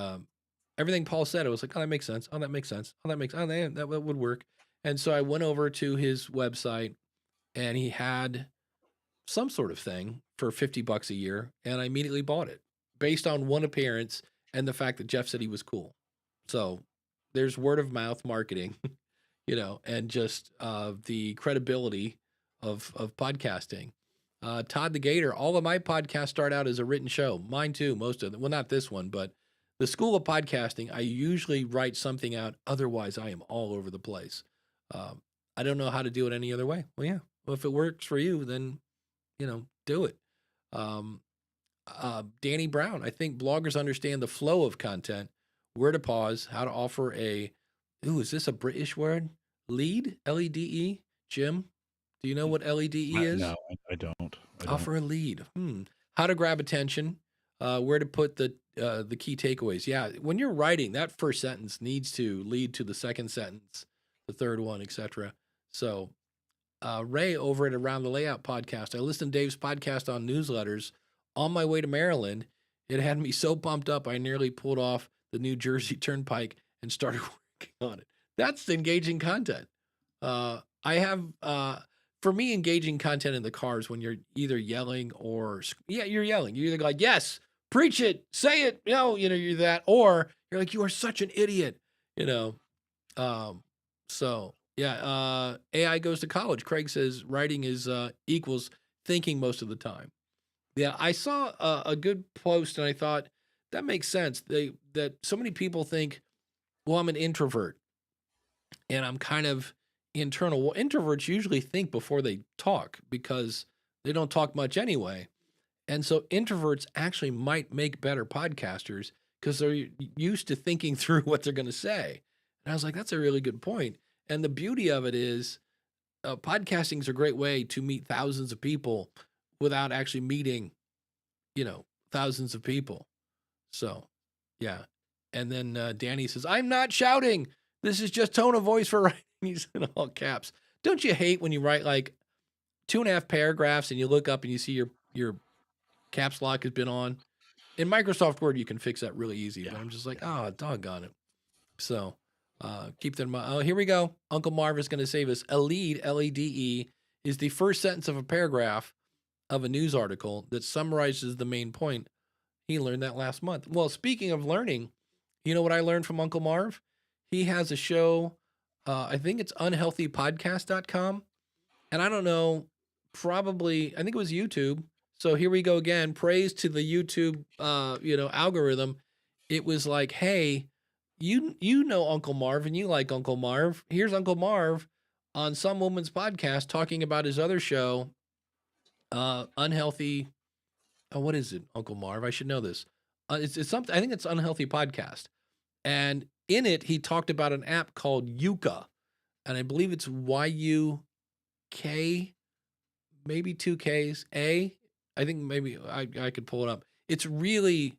everything Paul said, it was like, oh, that makes sense. Oh, that makes sense. Oh, that would work. And so I went over to his website, and he had some sort of thing for $50 a year, and I immediately bought it based on one appearance and the fact that Jeff said he was cool. So there's word of mouth marketing, and just the credibility of podcasting. Todd the Gator, all of my podcasts start out as a written show. Mine too, most of them. Well, not this one, but the School of Podcasting, I usually write something out. Otherwise, I am all over the place. I don't know how to do it any other way. Well, yeah. Well, if it works for you, then, do it. Um, Danny Brown, I think bloggers understand the flow of content, where to pause, how to offer is this a British word? Lead? L-E-D-E? Jim, do you know what L-E-D-E is? No, I don't. Offer a lead. How to grab attention, where to put the key takeaways. Yeah, when you're writing, that first sentence needs to lead to the second sentence, the third one, etc. So Ray over at Around the Layout podcast, I listened to Dave's podcast on newsletters on my way to Maryland. It had me so pumped up, I nearly pulled off the New Jersey Turnpike and started working on it. That's engaging content. I have, for me, engaging content in the cars when you're either yelling or, you're yelling. You're either like, yes, preach it, say it, you're that, or you're like, you are such an idiot, So yeah, AI goes to college. Craig says writing is equals thinking most of the time. Yeah, I saw a good post and I thought that makes sense. That so many people think, well, I'm an introvert and I'm kind of internal. Well, introverts usually think before they talk because they don't talk much anyway. And so introverts actually might make better podcasters because they're used to thinking through what they're going to say. And I was like, that's a really good point. And the beauty of it is podcasting is a great way to meet thousands of people without actually meeting, thousands of people. So, yeah. And then Danny says, I'm not shouting. This is just tone of voice for writing. He's in all caps. Don't you hate when you write like 2.5 paragraphs and you look up and you see your caps lock has been on? In Microsoft Word, you can fix that really easy. Yeah. But I'm just like, oh, doggone it. So keep that in mind. Oh, here we go. Uncle Marv is going to save us. A lead, L-E-D-E, is the first sentence of a paragraph of a news article that summarizes the main point. He learned that last month. Well, speaking of learning, you know what I learned from Uncle Marv? He has a show, I think it's unhealthypodcast.com. And I don't know, probably, I think it was YouTube. So here we go again. Praise to the YouTube, algorithm. It was like, hey, you know Uncle Marv and you like Uncle Marv. Here's Uncle Marv on some woman's podcast talking about his other show, Unhealthy. Oh, what is it, Uncle Marv? I should know this. It's something. I think it's Unhealthy Podcast, and in it he talked about an app called Yuka, and I believe it's Y-U-K, maybe 2 Ks. I think maybe I could pull it up. It's really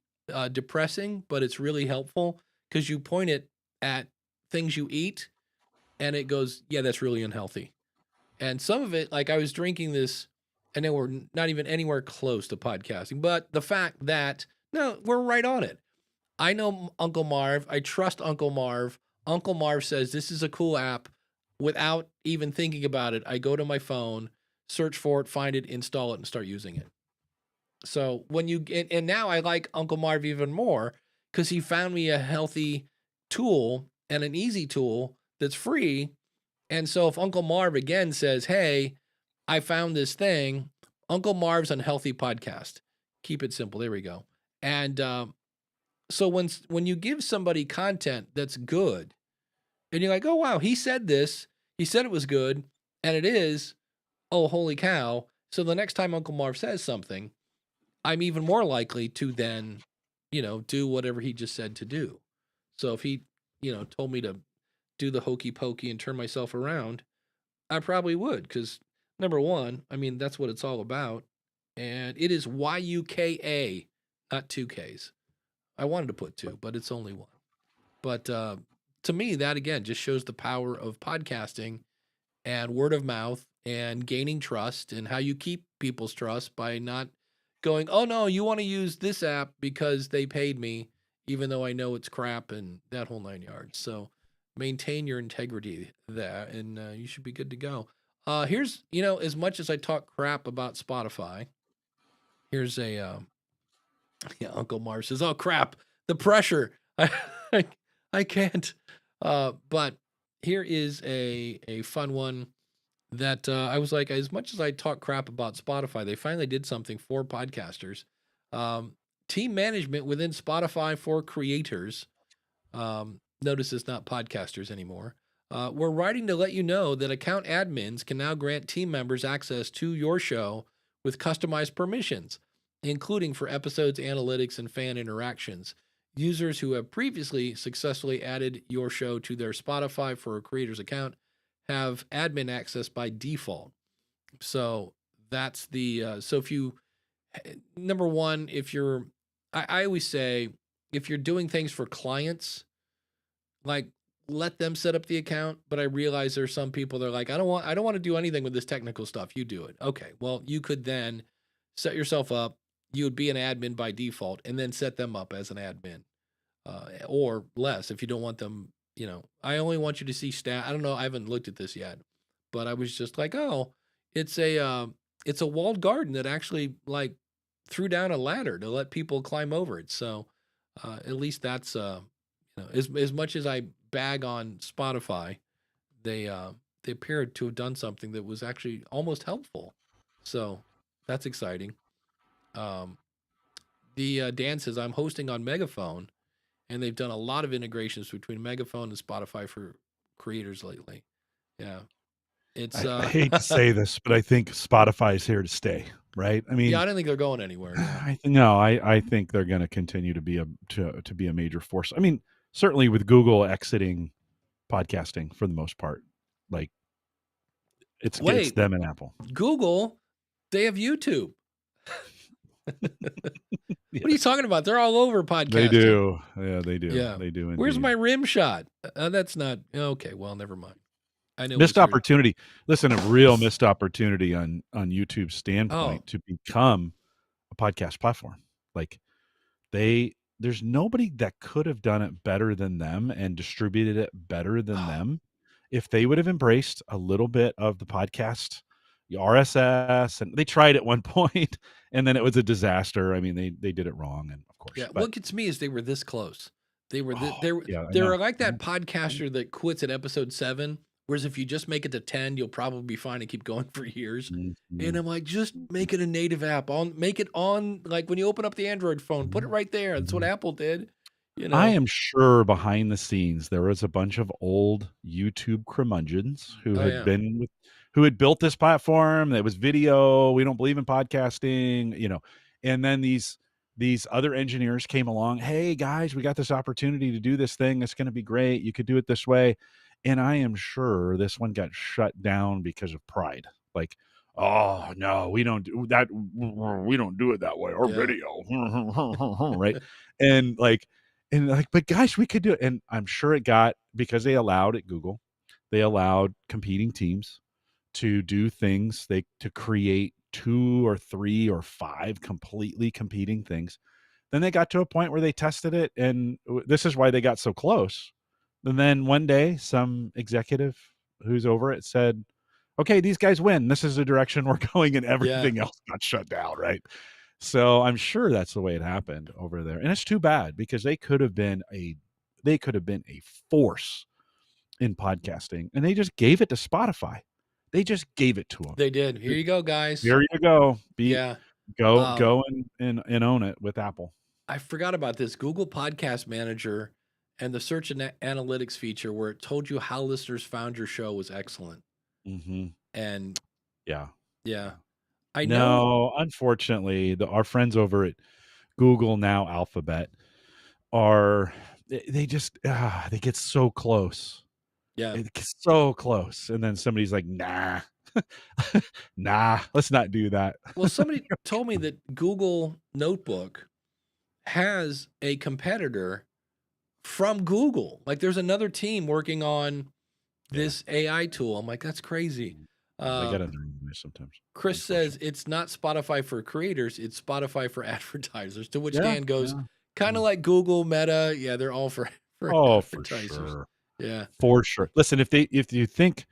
depressing, but it's really helpful because you point it at things you eat, and it goes, yeah, that's really unhealthy. And some of it, like I was drinking this. And then we're not even anywhere close to podcasting. But the fact that, no, we're right on it. I know Uncle Marv. I trust Uncle Marv. Uncle Marv says this is a cool app. Without even thinking about it, I go to my phone, search for it, find it, install it, and start using it. So when and now I like Uncle Marv even more because he found me a healthy tool and an easy tool that's free. And so if Uncle Marv again says, hey, I found this thing, Uncle Marv's Unhealthy Podcast. Keep it simple. There we go. And so when you give somebody content that's good, and you're like, oh, wow, he said this. He said it was good, and it is. Oh, holy cow. So the next time Uncle Marv says something, I'm even more likely to then, do whatever he just said to do. So if he, told me to do the hokey pokey and turn myself around, I probably would because number one, I mean, that's what it's all about. And it is Y-U-K-A, not 2 Ks. I wanted to put 2, but it's only 1. But to me, that again just shows the power of podcasting and word of mouth and gaining trust and how you keep people's trust by not going, oh, no, you want to use this app because they paid me, even though I know it's crap and that whole 9 yards. So maintain your integrity there, and you should be good to go. Here's, as much as I talk crap about Spotify, here's a, Uncle Marv says, oh crap, the pressure. I can't. But here is a fun one that I was like, as much as I talk crap about Spotify, they finally did something for podcasters. team management within Spotify for creators. Notice it's not podcasters anymore. We're writing to let you know that account admins can now grant team members access to your show with customized permissions, including for episodes, analytics, and fan interactions. Users who have previously successfully added your show to their Spotify for a creator's account have admin access by default. So that's the, so if you, number one, if you're, I always say, if you're doing things for clients, like let them set up the account. But I realize there's some people that are like, I don't want to do anything with this technical stuff. You do it. Okay. Well, you could then set yourself up. You would be an admin by default and then set them up as an admin, or less if you don't want them. You know, I only want you to see stat. I don't know. I haven't looked at this yet, but I was just like, oh, it's a walled garden that actually like threw down a ladder to let people climb over it. So at least that's as much as I bag on Spotify, they appeared to have done something that was actually almost helpful. So that's exciting. Dan says, I'm hosting on Megaphone, and they've done a lot of integrations between Megaphone and Spotify for creators lately. Yeah. It's I hate to say this, but I think Spotify is here to stay, right? I mean, yeah, I don't think they're going anywhere. I think they're going to continue to be a major force. I mean, certainly with Google exiting podcasting for the most part, like it's them and Apple. Google, they have YouTube. What are you talking about? They're all over podcasting. They do. Yeah, they do. Yeah. They do. Indeed. Where's my rim shot? That's not okay. Well, never mind. I know missed opportunity. Listen, a real missed opportunity on YouTube's standpoint to become a podcast platform. Like there's nobody that could have done it better than them and distributed it better than them if they would have embraced a little bit of the podcast, the RSS, and they tried at one point and then it was a disaster. I mean, they did it wrong, and of course. Yeah, what gets me is they were this close. They were they yeah, were like that podcaster that quits at episode 7. Whereas if you just make it to 10, you'll probably be fine and keep going for years. Mm-hmm. And I'm like, just make it a native app. Make it on, like when you open up the Android phone, put it right there. That's what Apple did. You know? I am sure behind the scenes there was a bunch of old YouTube curmudgeons who who had built this platform that was video. We don't believe in podcasting, you know. And then these other engineers came along. Hey guys, we got this opportunity to do this thing. It's going to be great. You could do it this way. And I am sure this one got shut down because of pride. Like, oh no, we don't do that. We don't do it that way. Or video, right? And but guys, we could do it. And I'm sure it got, because they allowed at Google, they allowed competing teams to do things. To create 2 or 3 or 5 completely competing things. Then they got to a point where they tested it, and this is why they got so close. And then one day, some executive who's over it said, okay, these guys win. This is the direction we're going, and everything else got shut down, right? So I'm sure that's the way it happened over there. And it's too bad, because they could have been a force in podcasting, and they just gave it to Spotify. They just gave it to them. They did. Here you go, guys. Here you go. Go and own it with Apple. I forgot about this. Google Podcast Manager and the search and analytics feature where it told you how listeners found your show was excellent. Mm-hmm. And yeah. I know. No, unfortunately, our friends over at Google, now Alphabet, they get so close. Yeah. It gets so close. And then somebody's like, nah, let's not do that. Well, somebody told me that Google Notebook has a competitor from Google. Like there's another team working on this AI tool. I'm like, that's crazy. They got it sometimes. Chris says it's not Spotify for creators, it's Spotify for advertisers. To which Dan goes, kind of like Google, Meta. Yeah, they're all for advertisers. For sure. Yeah, for sure. Listen, if you think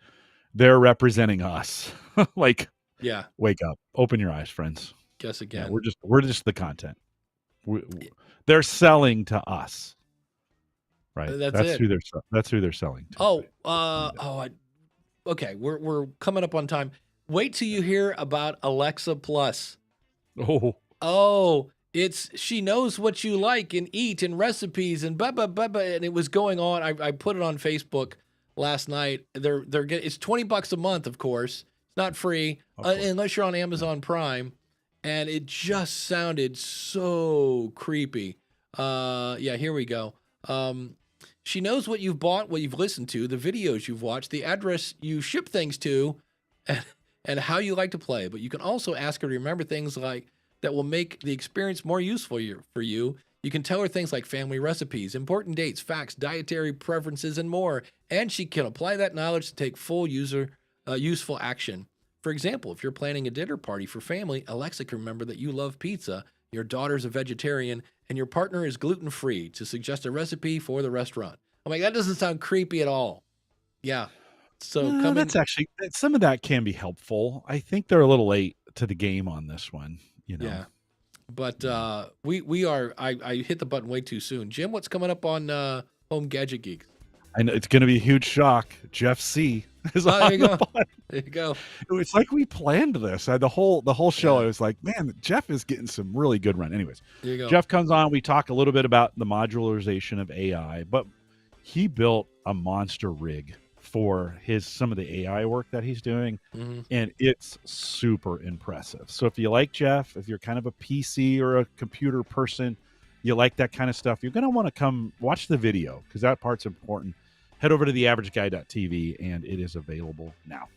they're representing us, wake up, open your eyes, friends. Guess again. Yeah, we're just the content. They're selling to us, right? That's who they're selling to. Okay, we're coming up on time. Wait till you hear about Alexa Plus. Oh, she knows what you like and eat and recipes and blah blah blah, blah, and it was going on. I put it on Facebook last night. It's $20 a month, of course. It's not free unless you're on Amazon Prime, and it just sounded so creepy. Yeah, here we go. She knows what you've bought, what you've listened to, the videos you've watched, the address you ship things to, and how you like to play. But you can also ask her to remember things like that will make the experience more useful for you. You can tell her things like family recipes, important dates, facts, dietary preferences, and more. And she can apply that knowledge to take full useful action. For example, if you're planning a dinner party for family, Alexa can remember that you love pizza, your daughter's a vegetarian, and your partner is gluten-free to suggest a recipe for the restaurant. I'm like, that doesn't sound creepy at all. Yeah. So that's actually, some of that can be helpful. I think they're a little late to the game on this one. Yeah, but we are. I hit the button way too soon. Jim, what's coming up on Home Gadget Geeks? I know it's going to be a huge shock. Jeff C is on there you go. the There you go. It's like we planned this. The whole show. I was like, man, Jeff is getting some really good run. Anyways, there you go. Jeff comes on. We talk a little bit about the modularization of AI, but he built a monster rig for some of the AI work that he's doing, and it's super impressive. So if you like Jeff, if you're kind of a PC or a computer person, you like that kind of stuff, you're going to want to come watch the video because that part's important. Head over to theaverageguy.tv and it is available now.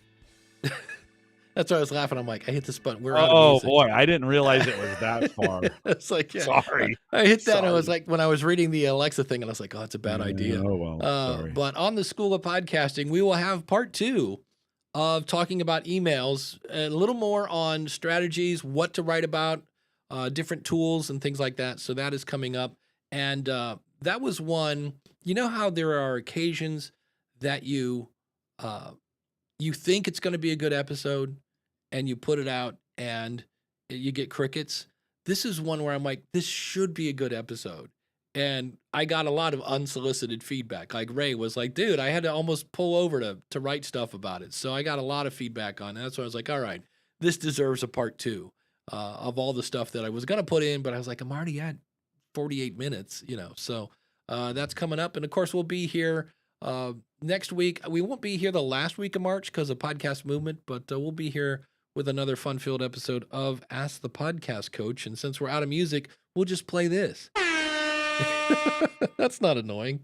That's why I was laughing. I'm like, I hit this button. We're out of Oh music. boy, I didn't realize it was that far. It's like, yeah. Sorry. I hit that. Sorry. I was like, when I was reading the Alexa thing, and I was like, oh, it's a bad idea. Oh well. Sorry. But on the School of Podcasting, we will have part 2 of talking about emails, a little more on strategies, what to write about, different tools and things like that. So that is coming up. And that was one, you know how there are occasions that you think it's going to be a good episode and you put it out and you get crickets. This is one where I'm like, this should be a good episode. And I got a lot of unsolicited feedback. Like Ray was like, dude, I had to almost pull over to write stuff about it. So I got a lot of feedback on it. That's why I was like, all right, this deserves a part 2 of all the stuff that I was going to put in. But I was like, I'm already at 48 minutes, So that's coming up. And of course, we'll be here next week. We won't be here the last week of March because of Podcast Movement, but we'll be here with another fun-filled episode of Ask the Podcast Coach. And since we're out of music, we'll just play this. That's not annoying.